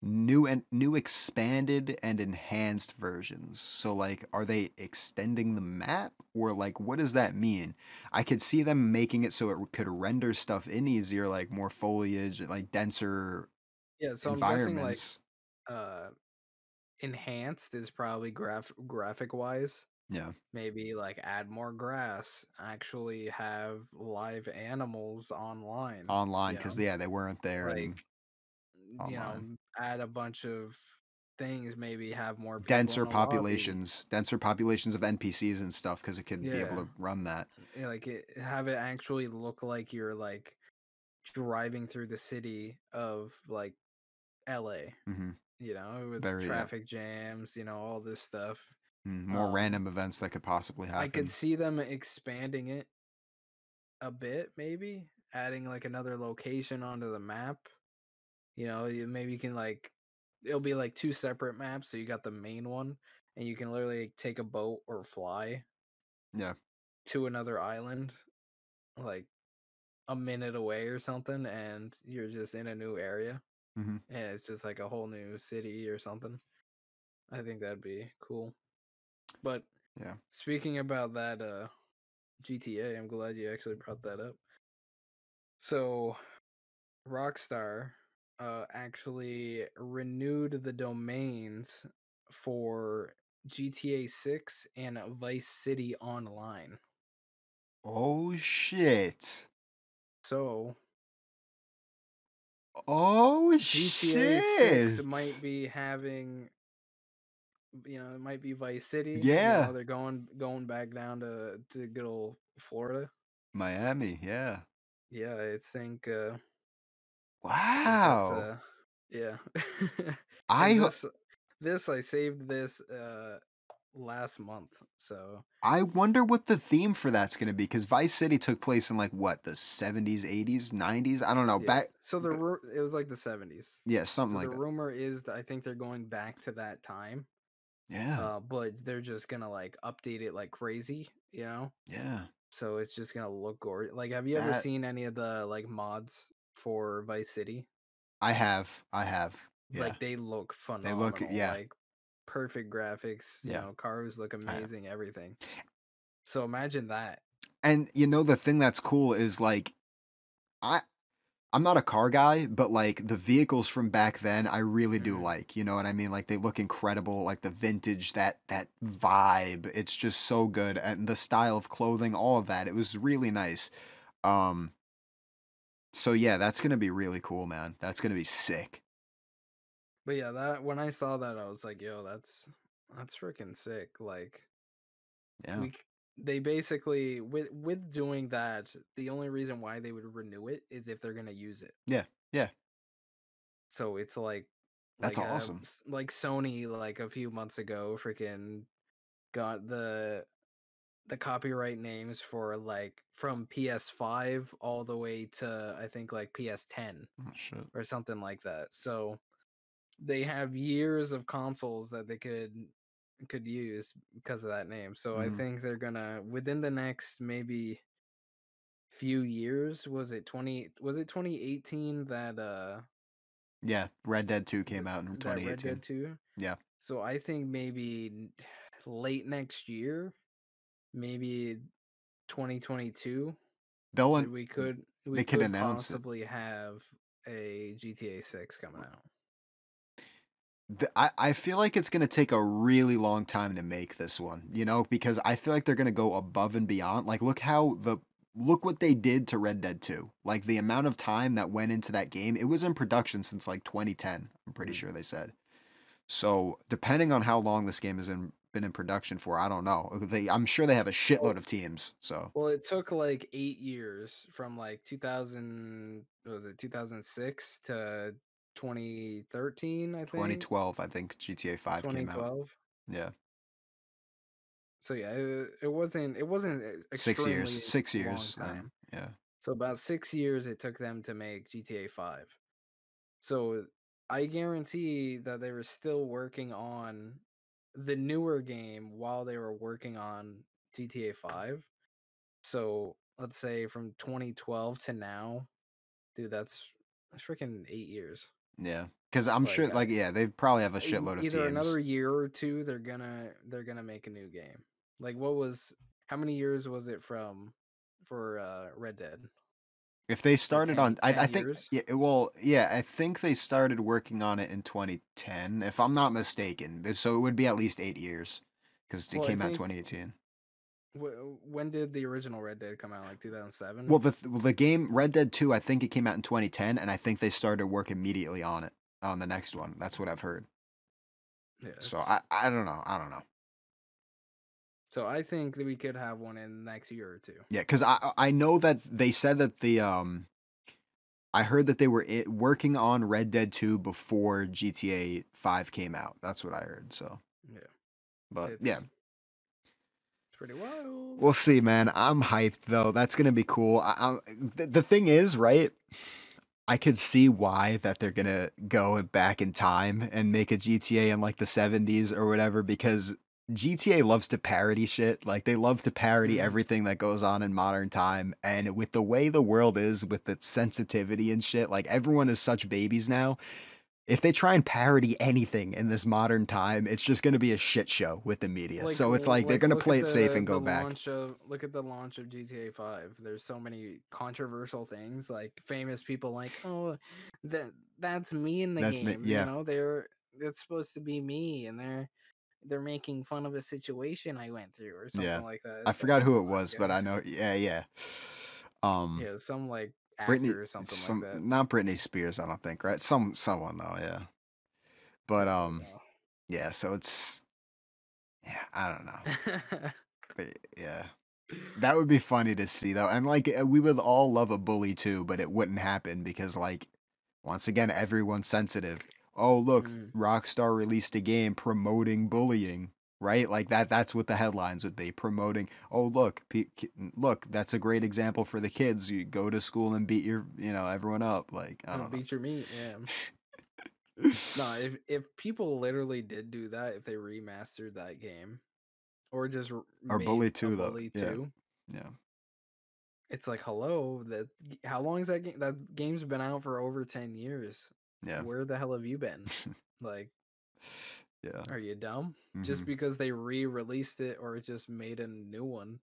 new expanded and enhanced versions. So like are they extending the map, or like what does that mean? I could see them making it so it could render stuff in easier, like more foliage, like denser Yeah, so I'm guessing like environments. uh enhanced is probably graphic wise. Yeah. Maybe like add more grass, actually have live animals online, Online, you because know? yeah, they weren't there Like, in online. add a bunch of things, maybe have more people in Denser a lobby. populations, denser populations of NPCs and stuff, because it could be able Yeah. to run that. Like have it actually look like you're like driving through the city of like LA, Hmm. with Very, yeah. traffic jams, all this stuff. More Um random events that could possibly I could happen. see them expanding it a bit, maybe adding like another location onto the map. Maybe you can like it'll be like two separate maps. So you got the main one, and you can literally take a boat or fly Yeah. to another island, like a minute away or something, and you're just in a new area, Hmm. and it's just like a whole new city or something. I think that'd be cool. But Yeah. speaking about that GTA, I'm glad you actually brought that up. So Rockstar actually renewed the domains for GTA 6 and Vice City Online. Oh shit. So Oh GTA 6 shit. might be having, it might be Vice City. Yeah. They're going back down to good old Florida. Miami, yeah. Yeah, I think that's Wow. yeah. And I this I saved this last month. So I wonder what the theme for that's going to be, cuz Vice City took place in like what, the 70s, 80s, 90s? I don't know. yeah. Back So it was like the 70s. yeah, something So the like that. rumor is that I think they're going back to that time. Yeah. But they're just gonna like update it like crazy. Yeah. So it's just gonna look gorgeous. Like, have you ever That seen any of the like mods for Vice City? I have. I have. Yeah. Like they look They look phenomenal. yeah. Like perfect graphics. Yeah. Cars look I have. amazing. Everything. So imagine that. And the thing that's cool is like I I'm not a car guy, but like the vehicles from back then, I really do Mhm. like. You know what I mean? Like they look incredible, like the vintage, that vibe. It's just so good, and the style of clothing, all of that. It was really nice. Um, so yeah, that's gonna be really cool, man. That's gonna be sick. But yeah, that when I saw that, I was like, "Yo, that's freaking sick!" Like Yeah, we, they basically with doing that, the only reason why they would renew it is if they're gonna use it. yeah, yeah. So it's That's awesome. like Sony like a few months ago, freaking got the copyright names for like from PS5 all the way to I think like PS10 Oh shit. or something like that. So they have years of consoles that they could use because of that name. So I Hmm. think they're gonna within the next maybe few years, was it 2018 that Yeah, Red Dead 2 came th- out in that Red 2018. Dead 2? Yeah, So I think maybe late next year, maybe 2022, they'll that an- we they could could announce it. possibly have a GTA 6 coming out. I feel like it's gonna take a really long time to make this one, you know, because I feel like they're gonna go above and beyond. Like, look what they did to Red Dead 2. Like the amount of time that went into that game. It was in production since like 2010. I'm pretty Mm. sure they said. So depending on how long this game has been in production for, I don't know. I'm sure they have a shitload Well, of teams. So well, it took like 8 years from like 2000, what was it 2006 to 2013, I think 2012, I think GTA 5 came out. 2012. Yeah, So yeah, it wasn't six years, extremely 6 years. long Then time. yeah, So about 6 years it took them to make GTA 5. So I guarantee that they were still working on the newer game while they were working on GTA 5. So let's say from 2012 to now, dude, that's freaking 8 years. yeah. Because I'm Like sure, like, yeah, they probably have a shitload of either teams. another year or two, they're gonna make a new game. Like what was how many years was it from for Red Dead? If they Like started 10, on, 10 I think, years? yeah, well, yeah, I think they started working on it in 2010, if I'm not mistaken. So it would be at least 8 years because it Well, I came out in think 2018. when did the original Red Dead come out? Like 2007? Well, the game Red Dead 2, I think it came out in 2010, and I think they started work immediately on it on the next one. That's what I've heard. Yeah, So it's I don't know. I don't know. so I think that we could have one in the next year or two. Yeah, because I know that they said that I heard that they were working on Red Dead 2 before GTA 5 came out. That's what I heard. So, Yeah. but yeah, It's pretty wild. we'll see, man. I'm hyped though. That's gonna be cool. The thing is, right? I could see why that they're gonna go back in time and make a GTA in like the 70s or whatever because GTA loves to parody shit. Like they love to parody Mhm. everything that goes on in modern time. And with the way the world is, with its sensitivity and shit, like everyone is such babies now. If they try and parody anything in this modern time, it's just gonna be a shit show with the media. So it's like they're Like gonna look play at it safe and the go back. launch of GTA 5. There's so many controversial things, like famous people like, "Oh, that's me in the That's me. game." You Yeah. know, it's supposed to be me and they're making fun of a situation I went through or Yeah. something like that. I It's like, forgot who "Oh it my was, but I god." know. Yeah, yeah. Um, Yeah, some like Britney, actor or something like some that. not Britney Spears, I don't think, right? Someone though, yeah. But It's like, yeah. So it's yeah, I don't know, "Oh." but yeah, that would be funny to see though, and like we would all love a bully too, but it wouldn't happen because like once again, everyone's sensitive. Oh look, Mm. Rockstar released a game promoting bullying. Right, like that's what the headlines would be promoting. Oh look, look, that's a great example for the kids. You go to school and beat everyone up. Like I don't know. Beat your meat, yeah. No, if people literally did do that, if they remastered that game or just Or made Bully a 2 though. Bully Yeah. 2, Yeah. it's like, hello, how long is that game? That game's been out for over 10 years. Yeah. Where the hell have you been? Like, Yeah. are you dumb? Just Mhm. because they re-released it or just made a new one,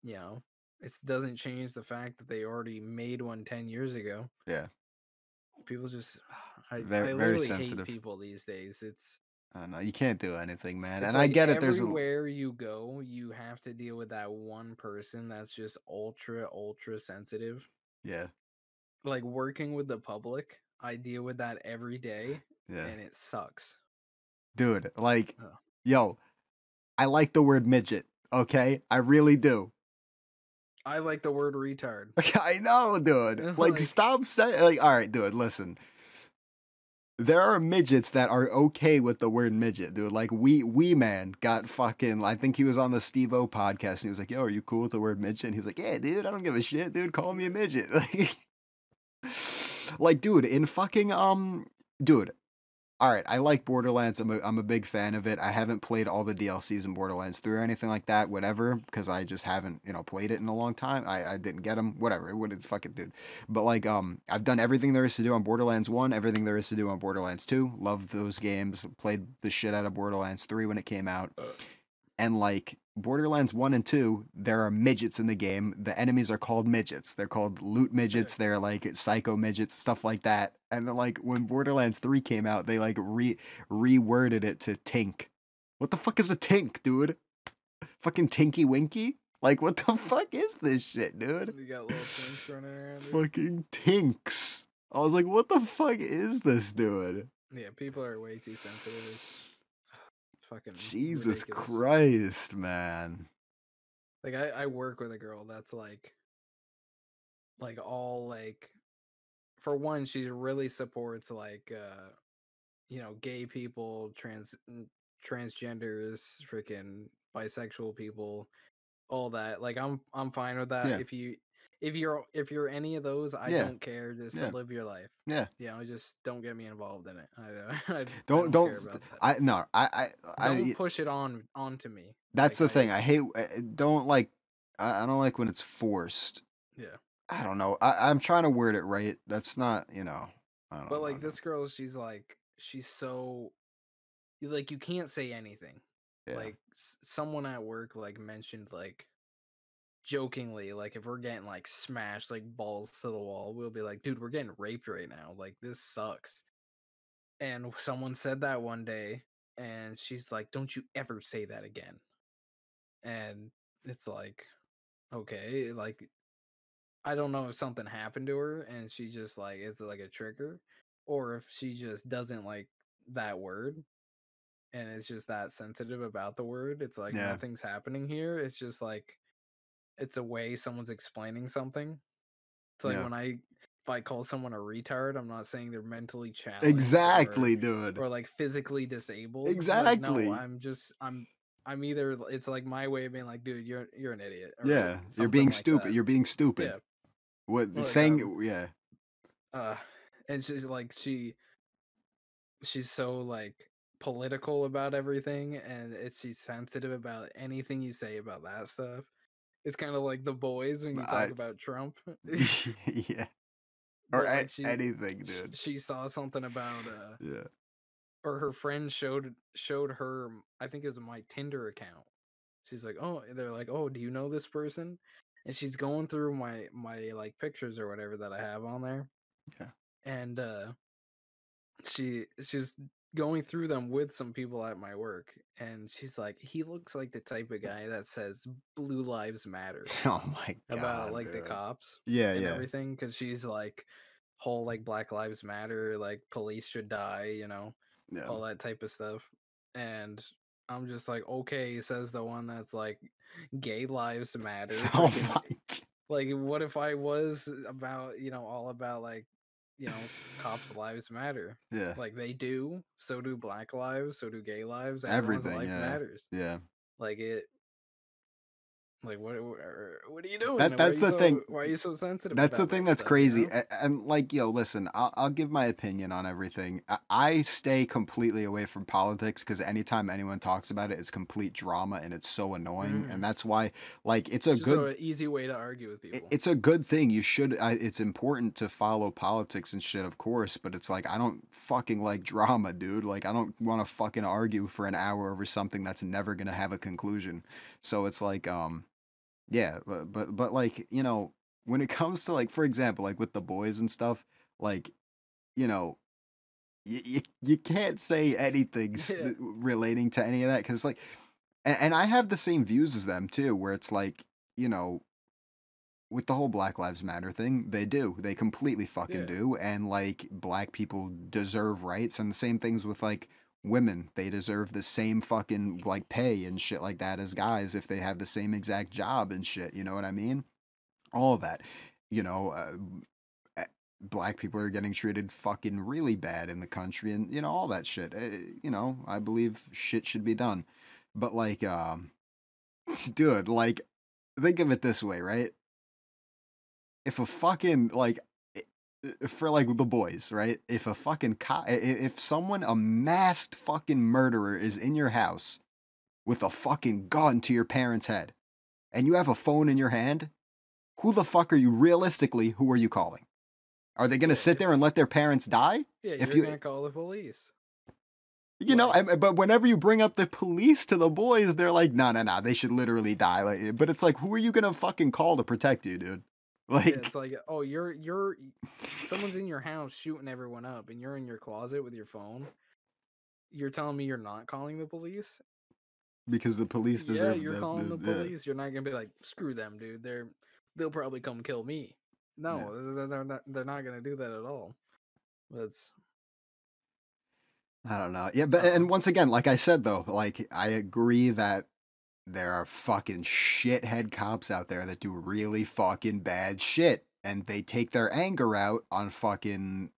you know? It doesn't change the fact that they already made one 10 years ago. Yeah. People just Very, I very literally hate sensitive. people these days. No, you can't do anything, man. It's And I like get it. everywhere you go, you have to deal with that one person that's just ultra sensitive. Yeah, Like working with the public, I deal with that every day yeah, and it sucks. dude. Like, Ugh. yo, I like the word midget. Okay, I really do. I like the word retard. I know, dude. Like, Like stop saying. Like, all right, dude. Listen, there are midgets that are okay with the word midget, dude. Like, we man got fucking. I think he was on the Steve O podcast, and he was like, "Yo, are you cool with the word midget?" And he was like, "Yeah, dude. I don't give a shit, dude. Call me a midget." Like, dude, in fucking dude. All right, I like Borderlands. I'm a big fan of it. I haven't played all the DLCs in Borderlands 3 or anything like that, whatever, because I just haven't, played it in a long time. I didn't get them, whatever. It would fuck it, dude. But like, I've done everything there is to do on Borderlands 1, everything there is to do on Borderlands 2. Love those games. Played the shit out of Borderlands 3 when it came out. And like Borderlands 1 and 2, there are midgets in the game. The enemies are called midgets. They're called loot midgets. They're like psycho midgets, stuff like that. And then like when Borderlands 3 came out, they like reworded it to Tink. What the fuck is a Tink, dude? Fucking Tinky Winky? Like what the fuck is this shit, dude? you got little things running around. Fucking Tinks. I was like, what the fuck is this, dude? Yeah, people are way too sensitive. It's fucking Jesus ridiculous. Christ, man. Like I work with a girl that's all like for one, she really supports gay people, transgenders, freaking bisexual people, all that. Like I'm fine with that. Yeah. If you're any of those, I Yeah. don't care. Just Yeah. live your life. Yeah. Just don't get me involved in it. I Don't don't don't care about that. I no Don't push it onto me. that's Like the thing. I hate don't like I don't like when it's forced. yeah. I don't know. I'm trying to word it right. That's not, I don't But know. like this girl, she's so like you can't say anything. Yeah. Like someone at work like mentioned like jokingly like if we're getting like smashed like balls to the wall, we'll be like, dude, we're getting raped right now. Like this sucks. And someone said that one day, and she's like, don't you ever say that again. And it's like, okay, like I don't know if something happened to her and she just like it's like a trigger, or if she just doesn't like that word and it's just that sensitive about the word. It's like Yeah. nothing's happening here. It's just like it's a way someone's explaining something. It's like Yeah. when if I call someone a retard, I'm not saying they're mentally challenged Exactly, dude. or like physically disabled. Like no, Exactly. I'm either it's like my way of being like, dude, you're an idiot or Yeah. You're something being like stupid. that. You're being stupid. Yeah. What Like saying yeah. uh and she's like she's so like political about everything and she's sensitive about anything you say about that stuff. It's kind of like the boys when you talk I about Trump. yeah. Or But like anything, dude. she saw something about Yeah. or her friend showed her I think it was my Tinder account. She's like, "Oh," they're like, "Oh, do you know this person?" And she's going through my like pictures or whatever that I have on there. Yeah. And she's going through them with some people at my work and she's like, "He looks like the type of guy that says blue lives matter." Oh my About god, like the dude. cops Yeah, and yeah. everything because she's like whole like Black Lives Matter, like police should die, Yeah. all that type of stuff. And I'm just like, okay, says the one that's like gay lives matter. Oh Freaking my like what if I was about, all about like, cops lives matter. yeah. Like they do, so do black lives, so do gay lives, everyone's Everything, life yeah. matters. Yeah. Like it like what are you doing? That that's the thing. Why are you so sensitive That's the about thing that that's stuff, crazy. And like, yo, listen, I'll give my opinion on everything. I stay completely away from politics because anytime anyone talks about it, it's complete drama and it's so annoying. And Mm. that's why, like, It's just an easy way to argue with people. it's a good thing. You should, it's important to follow politics and shit, of course. But it's like, I don't fucking like drama, dude. Like, I don't want to fucking argue for an hour over something that's never going to have a conclusion. So it's like, Yeah, but like, when it comes to like, for example, like with the boys and stuff, like, you know, you can't say anything Yeah, relating to any of that because like, and I have the same views as them too, where it's like, you know, with the whole Black Lives Matter thing, they do. They completely fucking yeah, do. And like black people deserve rights and the same things with like women. They deserve the same fucking like pay and shit like that as guys if they have the same exact job and shit, you know what I mean? All of that. You know, eh, black people are getting treated fucking really bad in the country and all that shit. I believe shit should be done. But like dude, like think of it this way, right? If a fucking like for like the boys, right? If a fucking if someone a masked fucking murderer is in your house with a fucking gun to your parents' head and you have a phone in your hand, who the fuck are you realistically, who are you calling? Are they going to yeah, sit there and let their parents die? yeah. If You're you gonna call the police. I, Like, but whenever you bring up the police to the boys, they're like, no, no, no, they should literally die. Like, but it's like, who are you gonna fucking call to protect you, dude? yeah, Like, it's like, oh, someone's in your house shooting everyone up, and you're in your closet with your phone. You're telling me you're not calling the police? because the police Yeah, deserve you're calling the yeah. police. You're not gonna be like, screw them, dude. They'll probably come kill me. Yeah. No, they're not gonna do that at all. That's I don't know. Yeah, I but don't and know. once again, like I said though, like I agree that there are fucking shithead cops out there that do really fucking bad shit and they take their anger out on fucking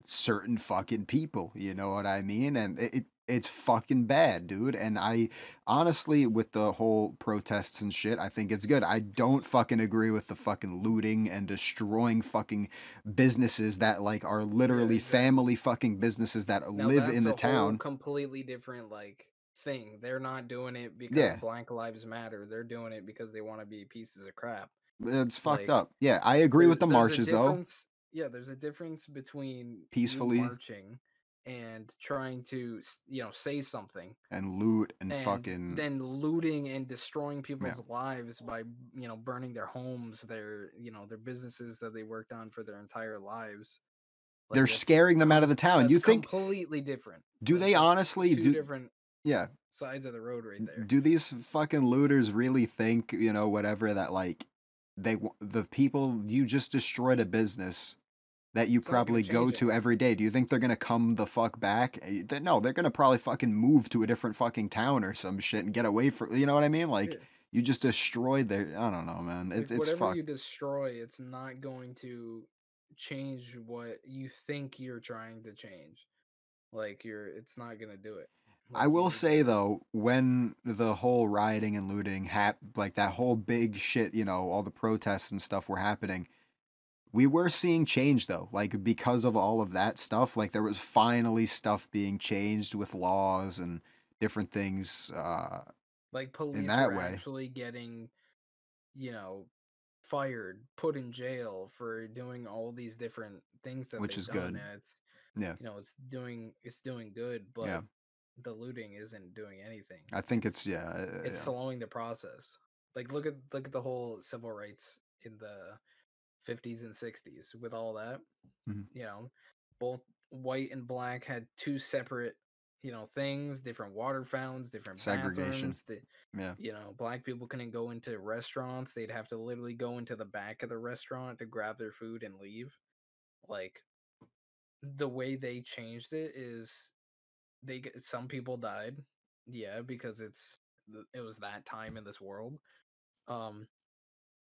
certain fucking people, you know what I mean? And it's fucking bad, dude. And I honestly, with the whole protests and shit, I think it's good. I don't fucking agree with the fucking looting and destroying fucking businesses that like are Yeah, literally exactly. family fucking businesses that Now live in that's the a whole town. completely different like thing. They're not doing it because Yeah, Black Lives Matter. They're doing it because they want to be pieces of crap. it's fucked Like up. Yeah, I agree with the there's a marches though, difference. Yeah, there's a difference between you peacefully marching and trying to say something, and loot and and fucking then looting and destroying yeah. people's lives by burning their homes, their businesses that they worked on for their entire lives. They're Like scaring them out of the town. that's You think completely different. do Like they that's honestly two do different yeah, sides of the road right there. do these fucking looters really think, whatever that like the people you just destroyed a business that you It's not going probably to go change to anything. every day. Do you think they're going to come the fuck back? No, they're going to probably fucking move to a different fucking town or some shit and get away from, you know what I mean? Like Yeah. you just destroyed their I don't know, man. Like It's whatever fucked. you destroy, it's not going to change what you think you're trying to change. Like it's not going to do it. I Like you will need say to. though, when the whole rioting and looting like that whole big shit, all the protests and stuff were happening, we were seeing change though. Like because of all of that stuff, like there was finally stuff being changed with laws and different things Like in police that were way, actually getting, you know, fired, put in jail for doing all these different things that which they've is done, good. and Yeah. it's doing good, Yeah. but the looting isn't doing anything. I think it's yeah, It's yeah. slowing the process. Like look at the whole civil rights in the 50s and 60s with all that. Mhm. You know, both white and black had two separate, things, different water fountains, different Segregation. bathrooms. Yeah. Black people couldn't go into restaurants. They'd have to literally go into the back of the restaurant to grab their food and leave. Like the way they changed it is some people died. Yeah, because it was that time in this world. Um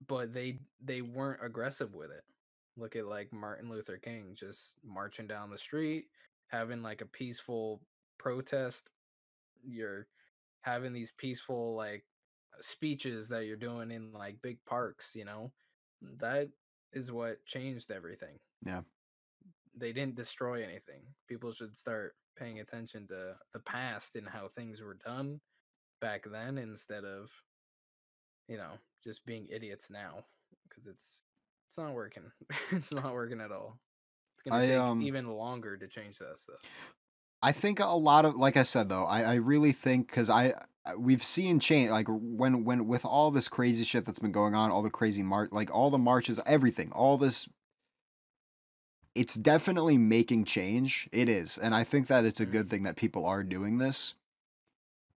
but they weren't aggressive with it. Look at like Martin Luther King just marching down the street, having like a peaceful protest. You're having these peaceful like speeches that you're doing in like big parks. That is what changed everything. Yeah. They didn't destroy anything. People should start paying attention to the past and how things were done back then instead of just being idiots now, because it's not working. It's not working at all. It's gonna I take even longer to change that stuff. I think a lot of like I said though, I really think because we've seen change, like when with all this crazy shit that's been going on, all the crazy like all the marches, everything, all this, it's definitely making change. It is, and I think that it's a Mm, good thing that people are doing this.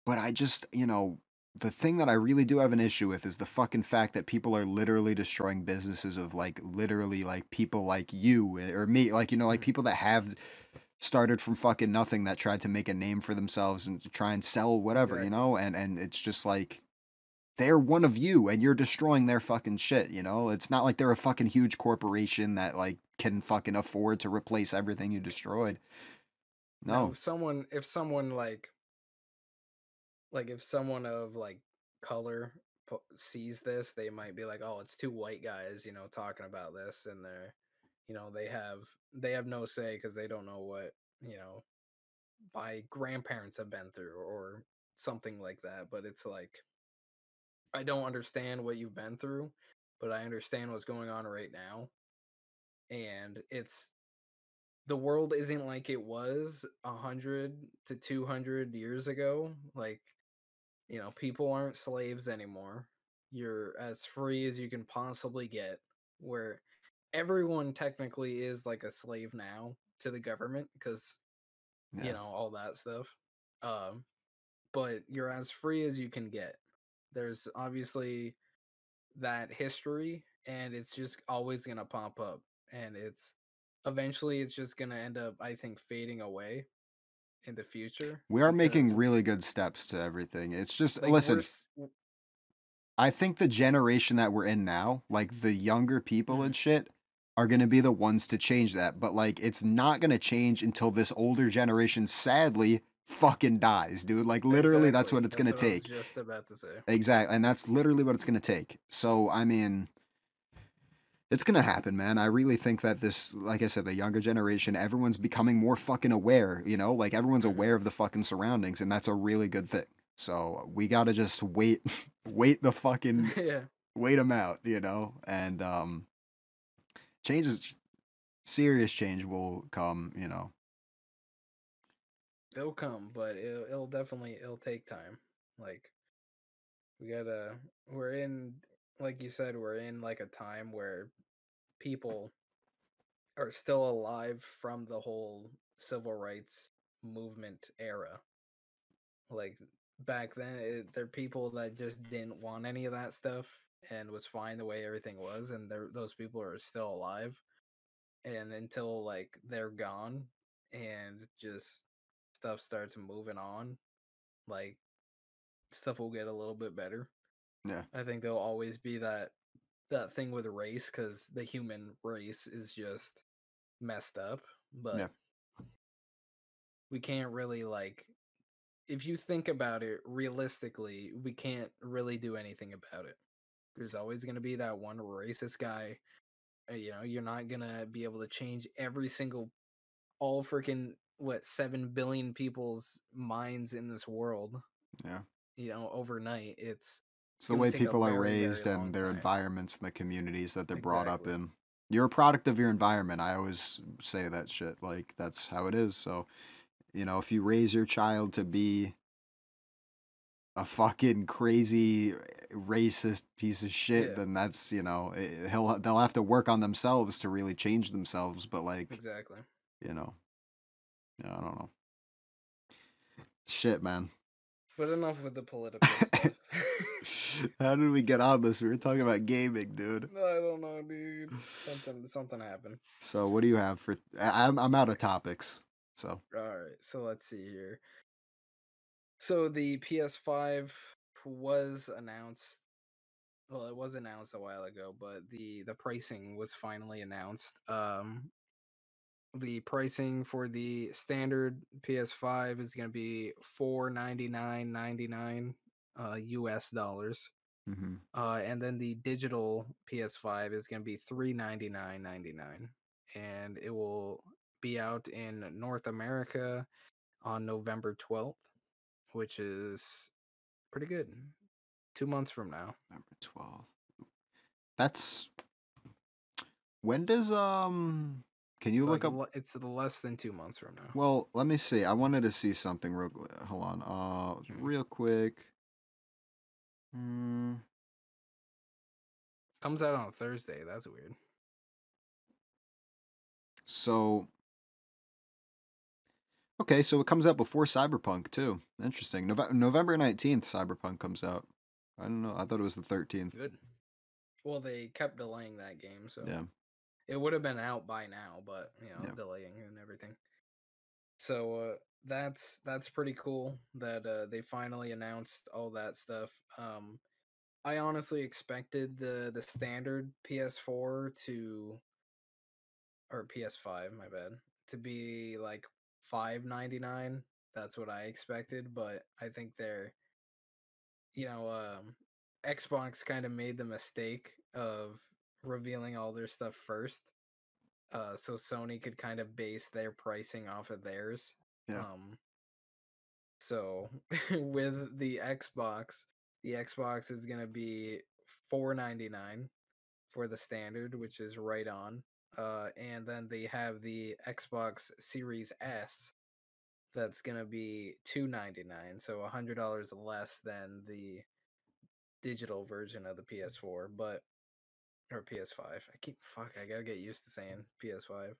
But I just, the thing that I really do have an issue with is the fucking fact that people are literally destroying businesses of like literally like people like you or me, like like mm, people that have started from fucking nothing, that tried to make a name for themselves and to try and sell whatever, exactly. and it's just like they're one of you and you're destroying their fucking shit. It's not like they're a fucking huge corporation that like can fucking afford to replace everything you destroyed. Now, No. if someone like if someone of like color sees this, they might be like, "Oh, it's two white guys, talking about this," and they have no say because they don't know what my grandparents have been through or something like that. But it's like I don't understand what you've been through, but I understand what's going on right now, and it's the world isn't like it was 100 to 200 years ago. Like people aren't slaves anymore. You're as free as you can possibly get. Where everyone technically is like a slave now to the government because Yeah. all that stuff. Um, but you're as free as you can get. There's obviously that history, and it's just always gonna pop up, and it's just gonna end up, I think, fading away in the future We are because making really good steps to everything. It's just, like listen, I think the generation that we're in now, like the younger people mhm, and shit, are going to be the ones to change that. But like, it's not going to change until this older generation, sadly, fucking dies, dude. Like, literally, that's exactly. what it's going That's to what I was take. just about to say. Exactly. And that's literally what it's going to take. So, I mean, it's going to happen, man. I really think that this, like I said, the younger generation, everyone's becoming more fucking aware, like everyone's Hmm. aware of the fucking surroundings. And that's a really good thing. So we gotta just wait, wait the fucking Yeah, wait them out, and changes, serious change will come. it'll come, but it'll definitely it'll take time. Like we gotta, we're in, like you said, we're in like a time where people are still alive from the whole civil rights movement era. Like back then, they're people that just didn't want any of that stuff and was fine the way everything was, and those people are still alive. And until like they're gone, and just stuff starts moving on, like stuff will get a little bit better. Yeah, I think there'll always be that thing with race because the human race is just messed up, but yeah, we can't really like if you think about it realistically, we can't really do anything about it. There's always going to be that one racist guy. You're not going to be able to change every single all freaking what 7 billion people's minds in this world, yeah. overnight. It's It's the going to way take a people are very very raised long and their time. environments and the communities that they're brought up Exactly. in. You're a product of your environment. I always say that shit. Like that's how it is. So, if you raise your child to be a fucking crazy racist piece of shit, Yeah, then that's, they'll have to work on themselves to really change themselves, but like, exactly. you know, yeah, I don't know. Shit, man. But enough with the political stuff. How did we get on this? We were talking about gaming, dude. I don't know, dude. Something happened. So what do you have for? I'm out of topics. So All right, so let's see here. So the PS5 was announced. Well, it was announced a while ago, but the pricing was finally announced. The pricing for the standard PS5 is going to be 499.99 US dollars. hmm And then the digital PS5 is going to be 399.99, and it will be out in North America on November 12th, which is pretty good. 2 months from now. November 12th. That's when does Can you It's look like up? it's less than 2 months from now. Well, let me see. I wanted to see something real. Hold on. Mhm. Real quick. Mm, Comes out on Thursday. That's weird. so okay, so it comes out before Cyberpunk too. Interesting. November 19th, Cyberpunk comes out. I don't know. I thought it was the 13th. Good. Well, they kept delaying that game, so Yeah, it would have been out by now, but yeah. delaying and everything. So that's pretty cool that they finally announced all that stuff. I honestly expected the standard PS4 to or PS5, my bad, to be like 5.99. That's what I expected, but I think you know, um Xbox kind of made the mistake of revealing all their stuff first. So Sony could kind of base their pricing off of theirs. Yeah. Um so with the Xbox is going to be 4.99 for the standard, which is right on. And then they have the Xbox Series S that's gonna be 2.99, so $100 less than the digital version of the PS4, but or PS5. I gotta get used to saying PS5.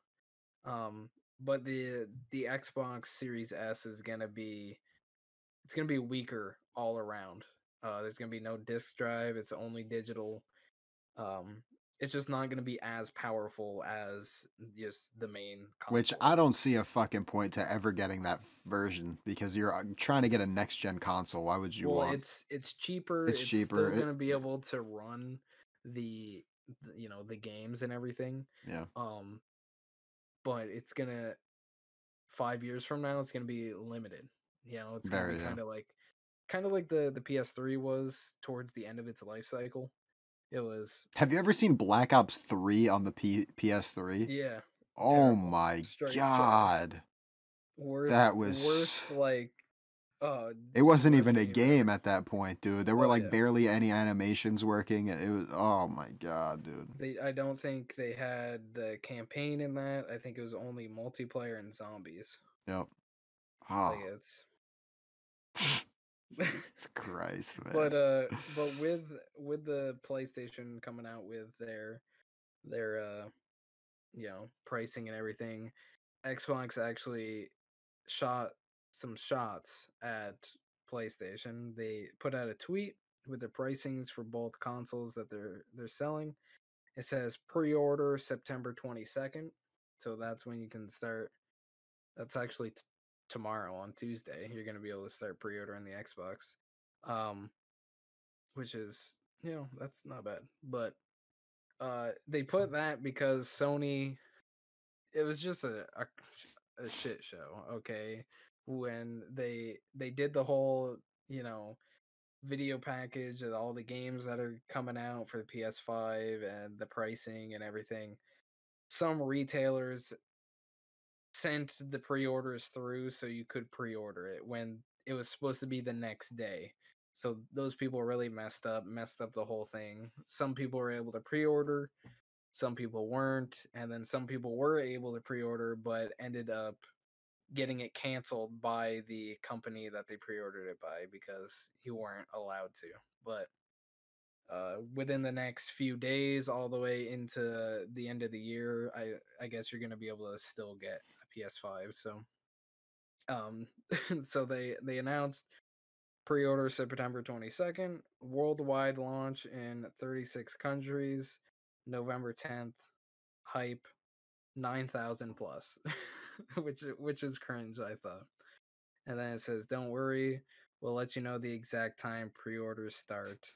Um, but the Xbox Series S is gonna be it's gonna be weaker all around. There's gonna be no disk drive. It's only digital. Um, it's just not going to be as powerful as just the main Which console. I don't see a fucking point to ever getting that version because you're trying to get a next gen console. Why would you Well, want? it's cheaper. It's It's cheaper. still going to be able to run the games and everything. Yeah, Um, but it's gonna 5 years from now, it's gonna be limited. It's gonna be very. Yeah. kind of like the PS3 was towards the end of its life cycle. It was Have you ever seen Black Ops 3 on the PS3? yeah, Oh terrible, my straight trash. god. That Worst was. like It wasn't even smoking a game game ever. at that point, dude. There were Oh like yeah. barely any animations working. It was. Oh my god, dude. I don't think they had the campaign in that. I think it was only multiplayer and zombies. Yep. Like Oh. it's Jesus Christ, but man. with the PlayStation coming out with their pricing and everything, Xbox actually shot some shots at PlayStation. They put out a tweet with the pricings for both consoles that they're selling. It says pre-order September 22nd. So that's when you can start. That's actually tomorrow on Tuesday. You're going to be able to start pre-ordering the Xbox. Um which is, that's not bad. But they put that because Sony it was just a shit show, okay? When they did the whole, you know, video package of all the games that are coming out for the PS5 and the pricing and everything. Some retailers sent the pre-orders through so you could pre-order it when it was supposed to be the next day. So those people really messed up the whole thing. Some people were able to pre-order, some people weren't, and then some people were able to pre-order but ended up getting it canceled by the company that they pre-ordered it by because you weren't allowed to. But within the next few days, all the way into the end of the year, I guess you're gonna be able to still get a PS5. So um, so they announced pre-order September 22nd, worldwide launch in 36 countries, November 10th, hype 9,000 plus, which is cringe, I thought. And then it says, "Don't worry, we'll let you know the exact time pre-orders start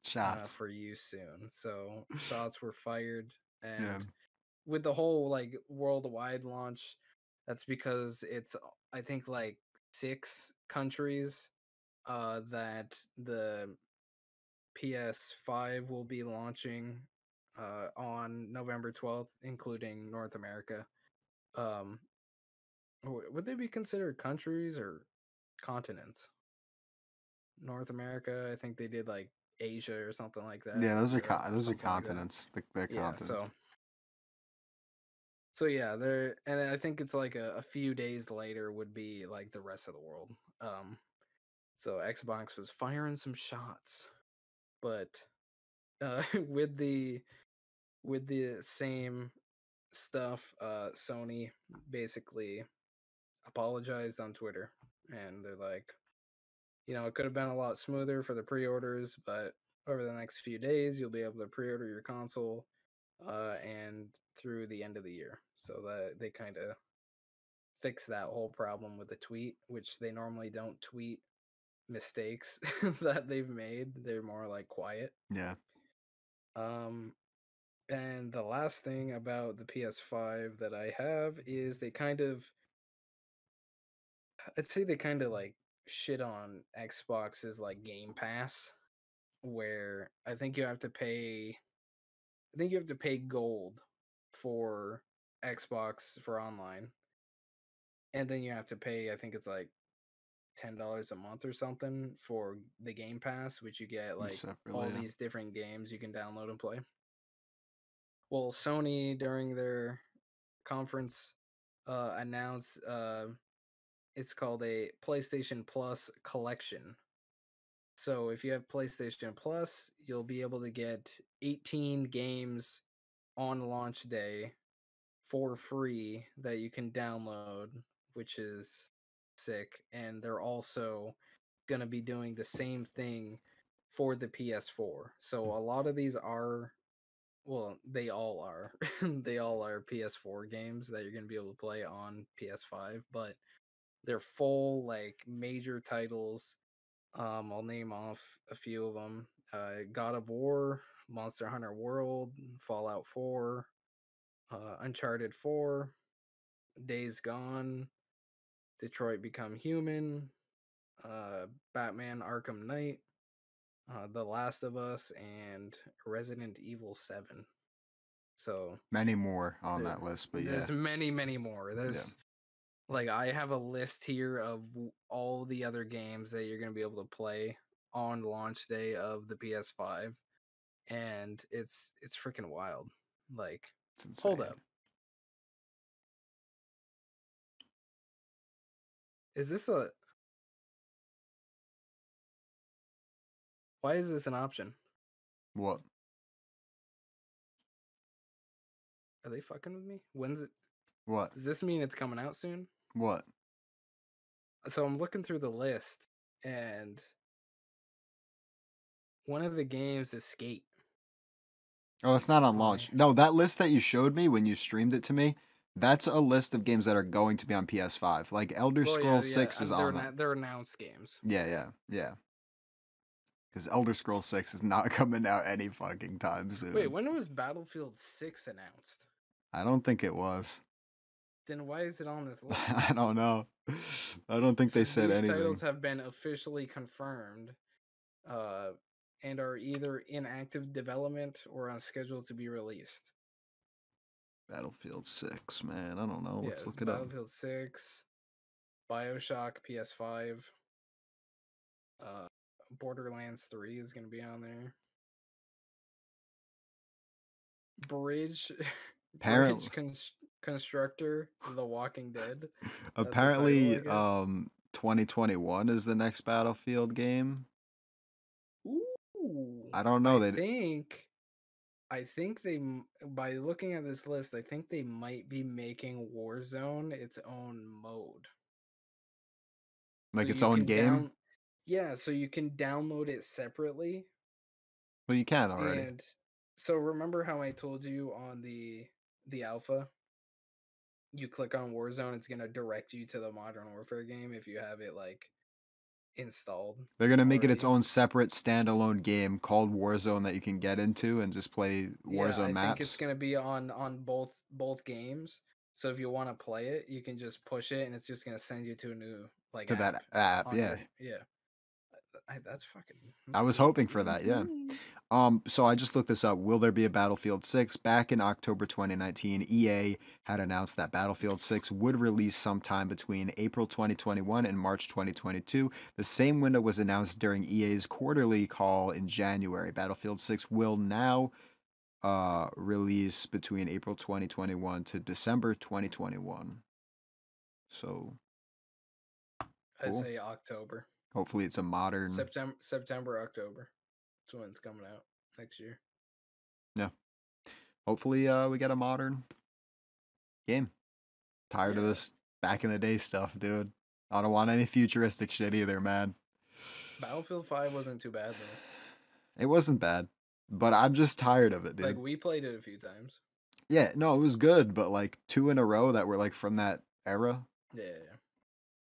Shots. for you soon." So shots were fired, Yeah. and with the whole like worldwide launch, that's because it's I think like 6 countries that the PS5 will be launching on November 12th, including North America. Um, would they be considered countries or continents? North America, I think they did like Asia or something like that, Yeah, Europe, those are something like that. continents. They're Yeah, continents. so yeah, there, and I think it's like a few days later would be like the rest of the world. So Xbox was firing some shots. but with the same stuff, Sony basically apologized on Twitter, and they're like, it could have been a lot smoother for the pre-orders, but over the next few days, you'll be able to pre-order your console, and through the end of the year. So that they kind of fix that whole problem with the tweet, which they normally don't tweet mistakes that they've made. They're more like quiet. Yeah. Um, and the last thing about the PS5 that I have is I'd say they kind of like shit on Xbox's like Game Pass, where I think you have to pay gold for Xbox for online, and then you have to pay, I think it's like $10 a month or something for the Game Pass, which you get like Separately. all Yeah. these different games you can download and play. Well, Sony during their conference announced it's called a PlayStation Plus collection. So if you have PlayStation Plus, you'll be able to get 18 games on launch day for free that you can download, which is sick. And they're also going to be doing the same thing for the PS4. So a lot of these are, well, they all are. They all are PS4 games that you're going to be able to play on PS5, but they're full like major titles. I'll name off a few of them. God of War, Monster Hunter World, Fallout 4, Uncharted 4, Days Gone, Detroit Become Human, Batman Arkham Knight, The Last of Us, and Resident Evil 7. So Many more on that list, but yeah. there's many, many more. Yeah. There's like I have a list here of all the other games that you're going to be able to play on launch day of the PS5, and it's freaking wild. Like, It's hold insane. up. Is this a Why is this an option? What? Are they fucking with me? When's it What? Does this mean it's coming out soon? What? So I'm looking through the list, and one of the games is Skate Oh, it's not on on launch. there. No, that list that you showed me when you streamed it to me, that's a list of games that are going to be on PS5. Like Elder Well, yeah, Scrolls yeah. 6 is on that. They're announced games. Yeah, yeah, yeah. Because Elder Scrolls 6 is not coming out any fucking time Wait, soon. when was Battlefield 6 announced? I don't think it was. Then why is it on this list? I don't know. I don't think It they says said these anything. titles have been officially confirmed, uh, and are either in active development or on schedule to be released. Battlefield 6, man. I don't know. Yeah, Let's it's look it up. Battlefield 6, BioShock PS5, uh, Borderlands 3 is going to be on there. Bridge Apparently, Constructor, The Walking Dead. That's the title I apparently, get. 2021 is the next Battlefield game. Ooh, I don't know. I think by looking at this list, I think they might be making Warzone its own mode. So Like its you own can game. yeah, so you can download it separately. Well, you can already. And so remember how I told you on the alpha, you click on Warzone, it's gonna direct you to the Modern Warfare game if you have it like installed They're gonna make it its already. own separate standalone game called Warzone that you can get into and just play Yeah, Warzone I think it's maps gonna be on both games. So if you want to play it, you can just push it, and it's just gonna send you to a new like to app that app. on Yeah, your yeah. That's fucking I that's was good. hoping for that. Yeah. So I just looked this up. Will there be a Battlefield 6? Back in October 2019, EA had announced that Battlefield 6 would release sometime between April 2021 and March 2022. The same window was announced during EA's quarterly call in January. Battlefield 6 will now release between April 2021 to December 2021. So I cool. say October, Hopefully it's a modern. September, October. That's when it's coming out next year. Yeah. Hopefully, we get a modern game. Tired of Yeah. this back in the day stuff, dude. I don't want any futuristic shit either, man. Battlefield 5 wasn't too bad though. It wasn't bad, but I'm just tired of it, Like dude. we played it a few times. Yeah, no, it was good, but like 2 in a row that were like from that era. Yeah.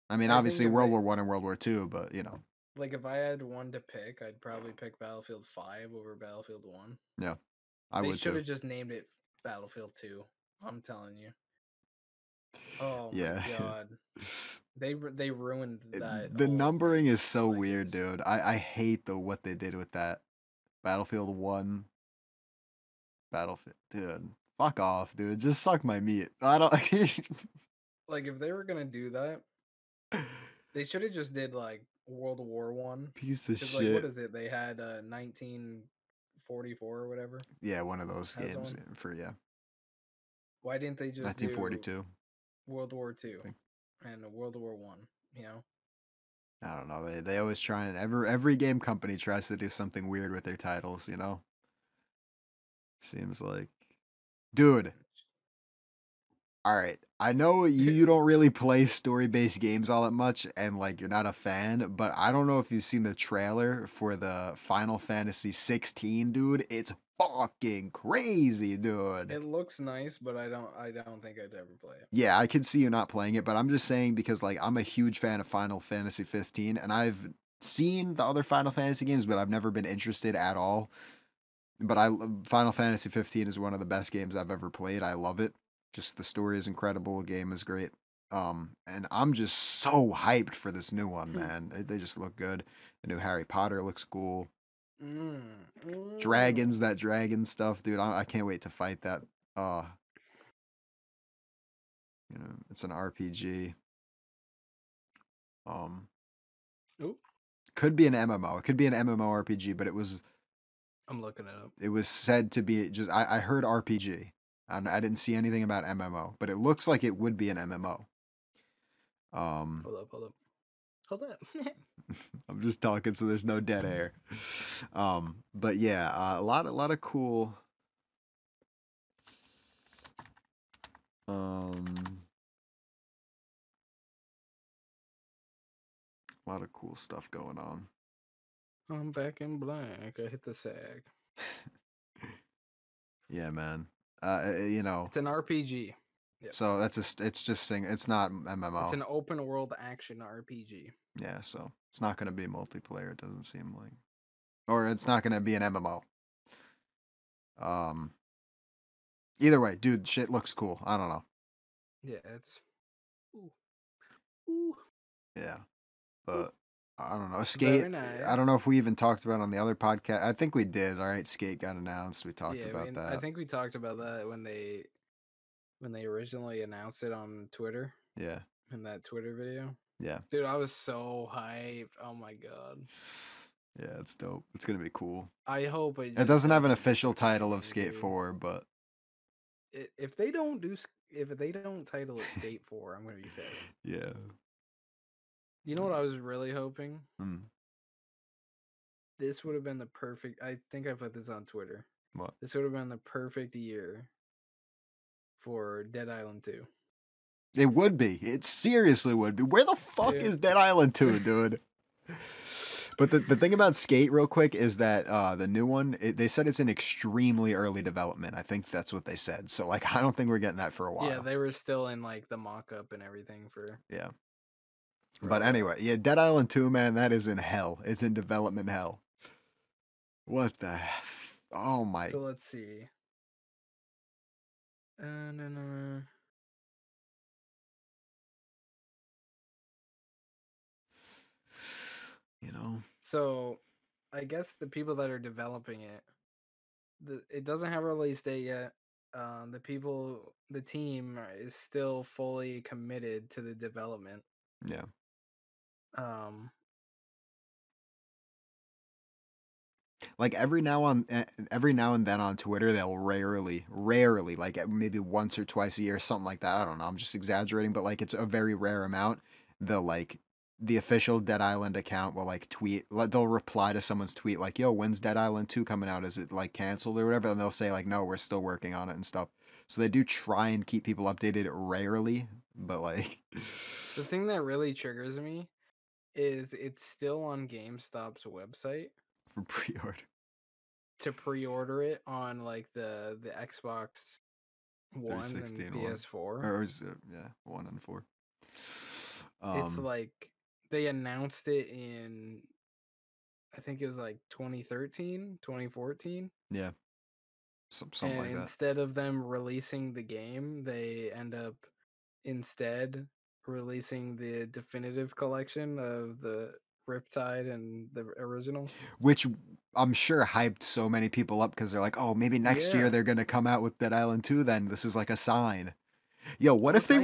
I mean, I think obviously if World they War One and World War Two, but you know, like if I had one to pick, I'd probably pick Battlefield 5 over Battlefield 1. yeah, I They would should too. have just named it Battlefield 2. I'm telling you. Oh my Yeah. god. They ruined that The whole numbering thing. is so Like weird, it's dude. I hate the what they did with that. Battlefield 1, Battlefield, dude. Fuck off, dude. Just suck my meat. I don't. like if they were gonna do that, they should have just did like World War 1. Piece of Because like what shit. is it? They had 1944 or whatever Yeah, one of those as games one. for Why didn't they just do 1942. World War I Two think. and World War One? You know, I don't know. They always try and every game company tries to do something weird with their titles. You know, seems like, dude. All right. I know you don't really play story-based games all that much and like you're not a fan, but I don't know if you've seen the trailer for the Final Fantasy 16, dude. It's fucking crazy, dude. it looks nice, but I don't think I'd ever play it. Yeah, I could see you not playing it, but I'm just saying because like I'm a huge fan of Final Fantasy 15 and I've seen the other Final Fantasy games, but I've never been interested at all. But Final Fantasy 15 is one of the best games I've ever played. I love it. Just the story is incredible, the game is great. And I'm just so hyped for this new one, man. They just look good. The new Harry Potter looks cool. Mm, Dragons, that dragon stuff, dude. I can't wait to fight that. Uh, it's an RPG. Um, Oop, could be an MMO. It could be an MMORPG, but I'm looking it up. it was said to be just. I heard RPG. I didn't see anything about MMO, but it looks like it would be an MMO. Hold up. I'm just talking so there's no dead air. But yeah, a lot of cool. A lot of cool stuff going on. I'm back in blank. I hit the sag. Yeah, man. You know. It's an RPG. Yep. So it's just it's not MMO. It's an open world action RPG. Yeah, so it's not going to be multiplayer. It doesn't seem like, or it's not going to be an MMO. Either way, dude, shit looks cool. I don't know. Yeah, it's. Ooh. Yeah, but I don't know. Skate. Nice. I don't know if we even talked about it on the other podcast. I think we did. All right, Skate got announced. We talked about that. I think we talked about that when they originally announced it on Twitter. Yeah. In that Twitter video. Yeah. Dude, I was so hyped. Oh my god. Yeah, it's dope. It's gonna be cool. I hope it doesn't have an official title of Skate 4, but if they don't title it Skate 4, I'm gonna be pissed. Yeah. You know what I was really hoping? This would have been the perfect. I think I put this on Twitter. What? This would have been the perfect year for Dead Island 2. It would be. It seriously would be. Where the fuck is Dead Island 2, dude? But the thing about Skate, real quick, is that the new one, they said it's in extremely early development. I think that's what they said. So, like, I don't think we're getting that for a while. Yeah, they were still in, like, the mock-up and everything for... Yeah. But anyway, yeah, Dead Island 2, man, that is in hell. It's in development hell. What the... Oh, my... So, let's see. You know? So, I guess the people that are developing it, it doesn't have a release date yet. The team is still fully committed to the development. Yeah. Like every now and then on Twitter, they'll rarely, like maybe once or twice a year, something like that. I don't know. I'm just exaggerating, but like it's a very rare amount. They'll like the official Dead Island account will like tweet, they'll reply to someone's tweet like, "Yo, when's Dead Island 2 coming out? Is it like canceled or whatever?" And they'll say like, "No, we're still working on it and stuff." So they do try and keep people updated rarely, but like The thing that really triggers me is it's still on GameStop's website for pre-order to pre-order it on like the Xbox One and 360 and 1 PS4. or is it, yeah, 1 and 4. It's Um like they announced it in, I think it was like 2013, 2014. yeah, something And like that. instead of them releasing the game, they end up instead releasing the definitive collection of the Riptide and the original. Which I'm sure hyped so many people up because they're like, "Oh, maybe next year Yeah, they're going to come out with Dead Island 2 then. This is like a sign." Yo, which I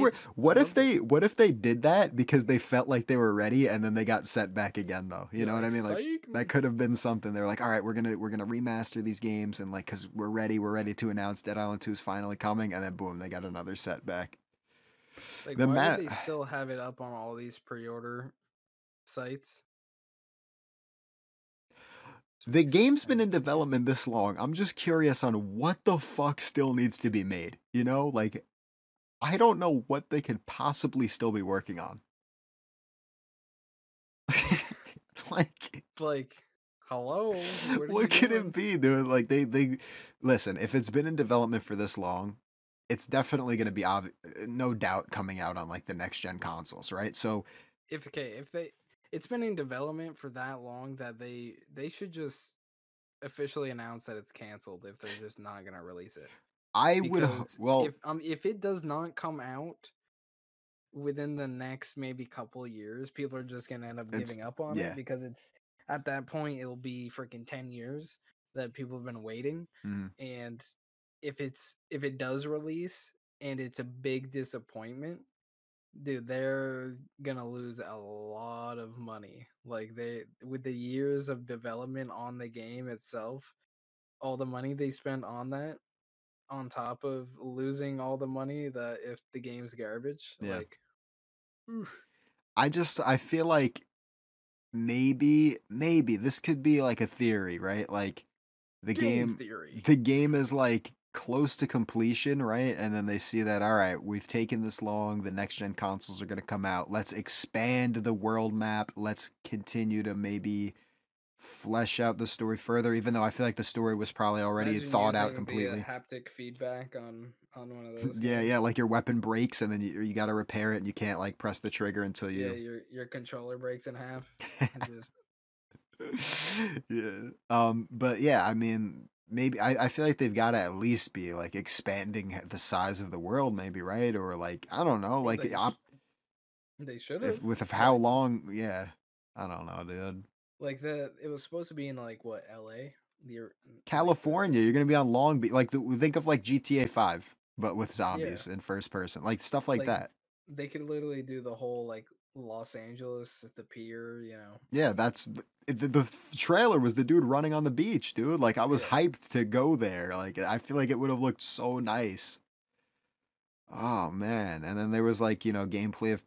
loved it. what if they did that because they felt like they were ready and then they got set back again though? You You're know what I like, mean? Like psych. that could have been something. They're like, "All right, we're going to remaster these games and like cuz we're ready to announce Dead Island 2 is finally coming." And then boom, they got another setback. Like, The why would map they still have it up on all these pre-order sites? This The makes no game's been in sense. development this long. I'm just curious on what the fuck still needs to be made. You know, like I don't know what they could possibly still be working on. Like Like, hello, what are you what could it doing? be, dude? Like they listen, if it's been in development for this long, it's definitely going to be no doubt coming out on like the next gen consoles, right? So If okay, if they, it's been in development for that long that they should just officially announce that it's canceled if they're just not gonna release it. I would Because well, if it does not come out within the next maybe couple years, people are just gonna end up it's giving up on it yeah. because it's at that point it'll be freaking 10 years that people have been waiting. Mhm. And if it does release and it's a big disappointment, dude, they're gonna lose a lot of money. Like they with the years of development on the game itself, all the money they spent on that, on top of losing all the money that if the game's garbage, Yeah. like oof, I feel like maybe this could be like a theory, right? Like the game game theory. the game is like close to completion, right? And then they see that all right, we've taken this long, the next gen consoles are going to come out. Let's expand the world map. Let's continue to maybe flesh out the story further even though I feel like the story was probably already Imagine thought out using the completely. haptic feedback on one of those Yeah, games. like your weapon breaks and then you got to repair it and you can't like press the trigger until Yeah, you your controller breaks in half. And just yeah. But yeah, I mean, maybe I feel like they've got to at least be like expanding the size of the world, maybe, right? Or like I don't know, well, like they should if have with of how like long, yeah, I don't know, dude. the it was supposed to be in like what LA, like California, you're gonna be on Long Beach, like think of like GTA 5, but with yeah, zombies in first person, like stuff like like that. they could literally do the whole like Los Angeles at the pier, you know. Yeah, that's the trailer was the dude running on the beach, dude. Like I was Yeah. hyped to go there. Like I feel like it would have looked so nice. Oh man. And then there was like, gameplay of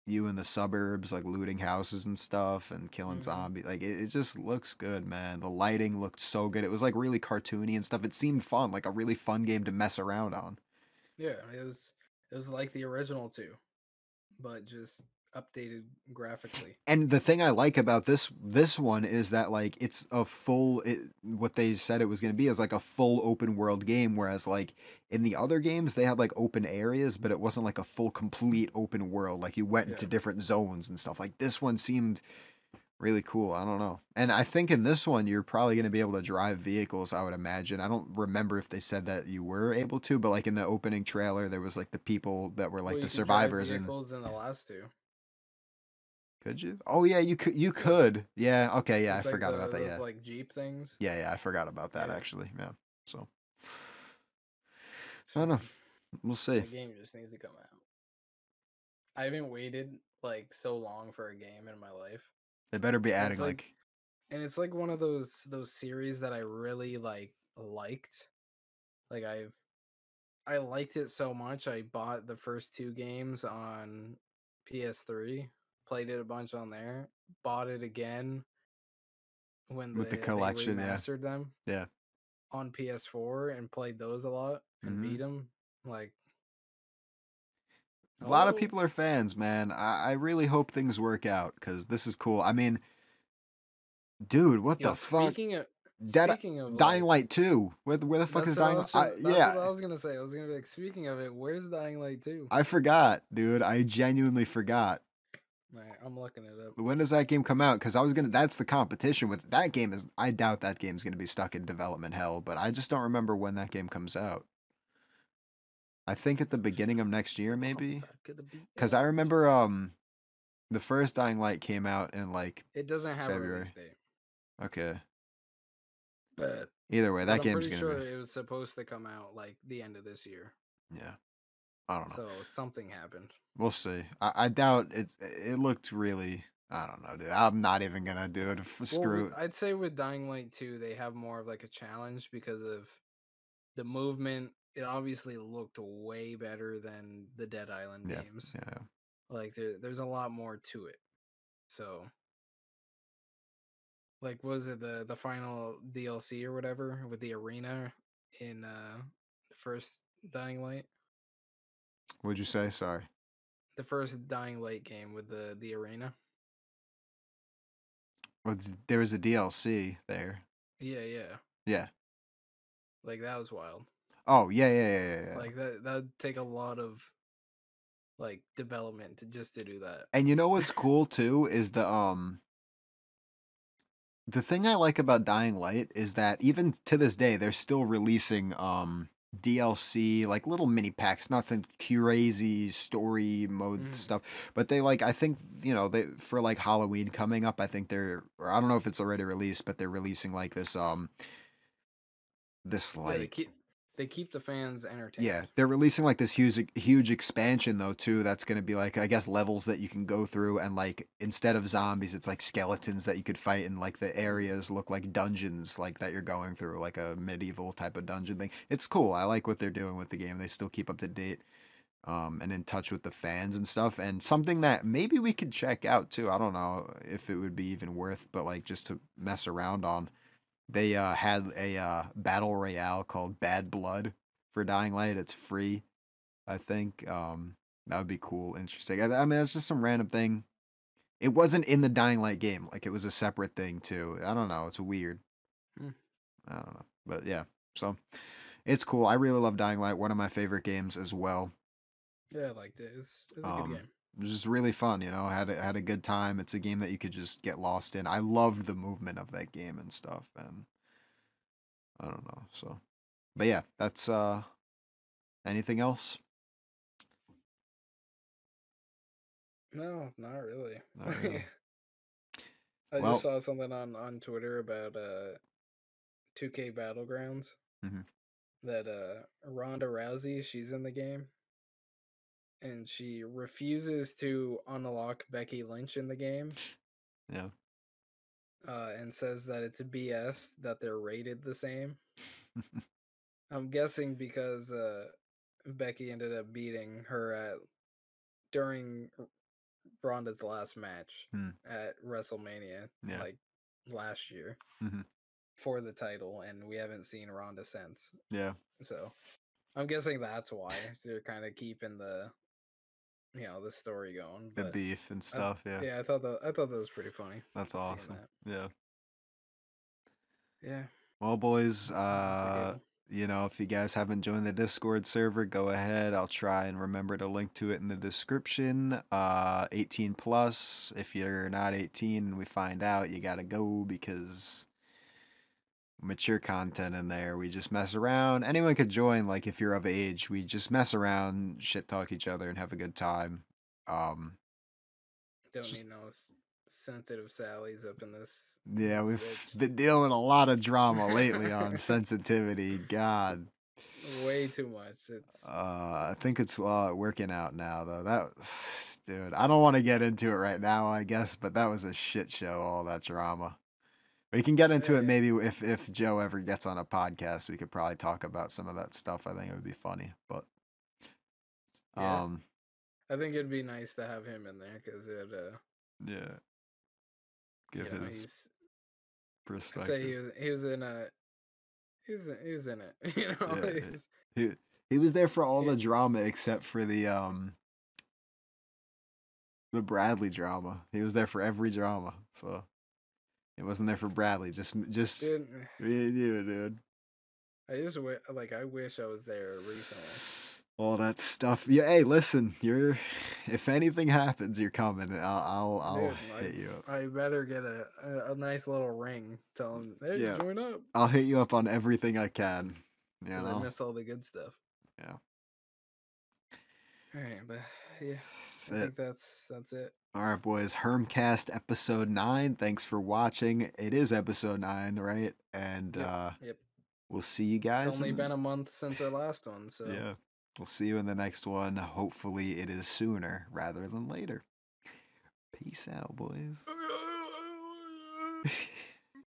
you in the suburbs, like looting houses and stuff and killing Hmm. zombies. Like it just looks good, man. The lighting looked so good. It was like really cartoony and stuff. It seemed fun, like a really fun game to mess around on. Yeah, it was like the original two, but just updated graphically. And the thing I like about this one is that like it's a what they said it was going to be is like a full open world game, whereas like in the other games they had like open areas but it wasn't like a full complete open world, like you went Yeah. into different zones and stuff. Like this one seemed really cool. I don't know. And I think in this one you're probably going to be able to drive vehicles, I would imagine. I don't remember if they said that you were able to, but like in the opening trailer there was like the people that were Well, like the you could drive survivors and vehicles in the last two. could you? Oh yeah, you Yeah. could. Yeah, okay, yeah, I There's like forgot about that. those Yeah. like Jeep things. Yeah, I forgot about that Yeah. actually. Yeah. So I don't know. We'll see. That game just needs to come out. I haven't waited like so long for a game in my life. They better be And adding it's like like one of those series that I really liked. Like I liked it so much I bought the first two games on PS3. played it a bunch on there, bought it again when With the they collection, yeah. remastered them Yeah. on PS4 and played those a lot and Mm-hmm. beat them. Like, A lot of hello. people are fans, man. I really hope things work out because this is cool. I mean, dude, what Yo, the fuck? Dead speaking of Dying like, Light 2. Where the fuck is Dying Light? that's what Yeah, I was gonna say. I was gonna be like, speaking of it, where's Dying Light 2? I forgot, dude. I genuinely forgot. Alright, I'm looking it up. When does that game come out? Because I was gonna. That's the competition with that game. Is I doubt that game's gonna be stuck in development hell. But I just don't remember when that game comes out. I think at the beginning of next year, maybe. Homicide could be Because I yours. remember the first Dying Light came out in like It doesn't have a release February. date, Okay. but Either way, that I'm game's pretty gonna be. sure it was supposed to come out like the end of this year. Yeah. I don't know. So something happened. We'll see. I doubt it. It looked really. I don't know, dude. I'm not even gonna do it. Well, Screw it. I'd say with Dying Light 2, they have more of like a challenge because of the movement. It obviously looked way better than the Dead Island Yeah. games. Yeah. Like there's a lot more to it. So like was it the final DLC or whatever with the arena in the first Dying Light? What'd you say? Sorry. The first Dying Light game with the arena? Well, there was a DLC there. Yeah, yeah. Yeah. Like that was wild. Oh yeah, yeah. Like that'd take a lot of like development to just to do that. And you know what's cool too is the thing I like about Dying Light is that even to this day they're still releasing DLC, like little mini packs, nothing crazy story mode Mhm. stuff. But they like I think, they for like Halloween coming up, I think or I don't know if it's already released, but they're releasing like this Yeah, like they keep the fans yeah, entertained. they're releasing like this huge expansion though too. That's gonna be like I guess levels that you can go through, and like instead of zombies, it's like skeletons that you could fight, and like the Mhm. areas look like dungeons, like that you're going through, like a medieval type of dungeon thing. It's cool. I like what they're doing with the game. They still keep up to date, and in touch with the fans and stuff. And something that maybe we could check out too. I don't know if it would be even worth, but like just to mess around on. They had a battle royale called Bad Blood for Dying Light. It's free, I think. That would be cool, interesting. I mean, it's just some random thing. It wasn't in the Dying Light game. Like it was a separate thing too. I don't know. It's weird. Mm. I don't know, but yeah. So it's cool. I really love Dying Light. One of my favorite games as well. Yeah, I liked it. It's a good Um, game. it was just really fun. Had a good time. It's a game that you could just get lost in. I loved the movement of that game and stuff, and I don't know. So, but yeah, that's anything else? No, not really. Not really. I just Well, saw something on Twitter about 2K Battlegrounds mhm, that Ronda Rousey, she's in the game and she refuses to unlock Becky Lynch in the game, yeah. and says that it's a BS that they're rated the same. I'm guessing because Becky ended up beating her at during Ronda's last match Hmm, at WrestleMania yeah. like last year Mhm, for the title, and we haven't seen Ronda since. yeah. So I'm guessing that's why they're kind of keeping the story going. The But beef and I, stuff. Yeah. yeah, I thought that was pretty funny That's seeing awesome. that. Yeah. Yeah, Well, boys, it's a giggle. if you guys haven't joined the Discord server, go ahead. I'll try and remember to link to it in the description. 18 plus. If you're not 18 and we find out, you gotta go because mature content in there. We just mess around. Anyone could join, like if you're of age. We just mess around, shit talk each other, and have a good time. It's Don't just need no sensitive Sallies up in yeah, this we've bitch. been dealing with a lot of drama lately on sensitivity. God. Way too much. It's I think it's working out now though. Dude, I don't want to get into it right now, I guess, but that was a shit show, all that drama. We can get into it yeah, maybe if Joe ever gets on a podcast, we could probably talk about some of that stuff. I think it would be funny. But yeah. um I think it'd be nice to have him in there because it Yeah, You give know, his he's I'd say perspective. he was in a he was in it. You know, Yeah, he he was there for all he, the drama except for the Bradley drama. He was there for every drama, so he wasn't there for Bradley. Just dude. me and you, dude. I wish I was there recently. All that stuff. Yeah, hey, listen, you're if anything happens, you're coming. I'll Dude, hit you up. I better get a nice little ring. Tell him, hey, Yeah, join up, I'll hit you up on everything I can. You because I know. miss all the good stuff. Yeah. All right, but yeah, That's I it. think that's it. All right, boys. Hermcast episode 9. Thanks for watching. It is episode 9, right? And Yep, yep. we'll see you It's guys only in been a month since our last one, so yeah. We'll see you in the next one. Hopefully it is sooner rather than later. Peace out, boys.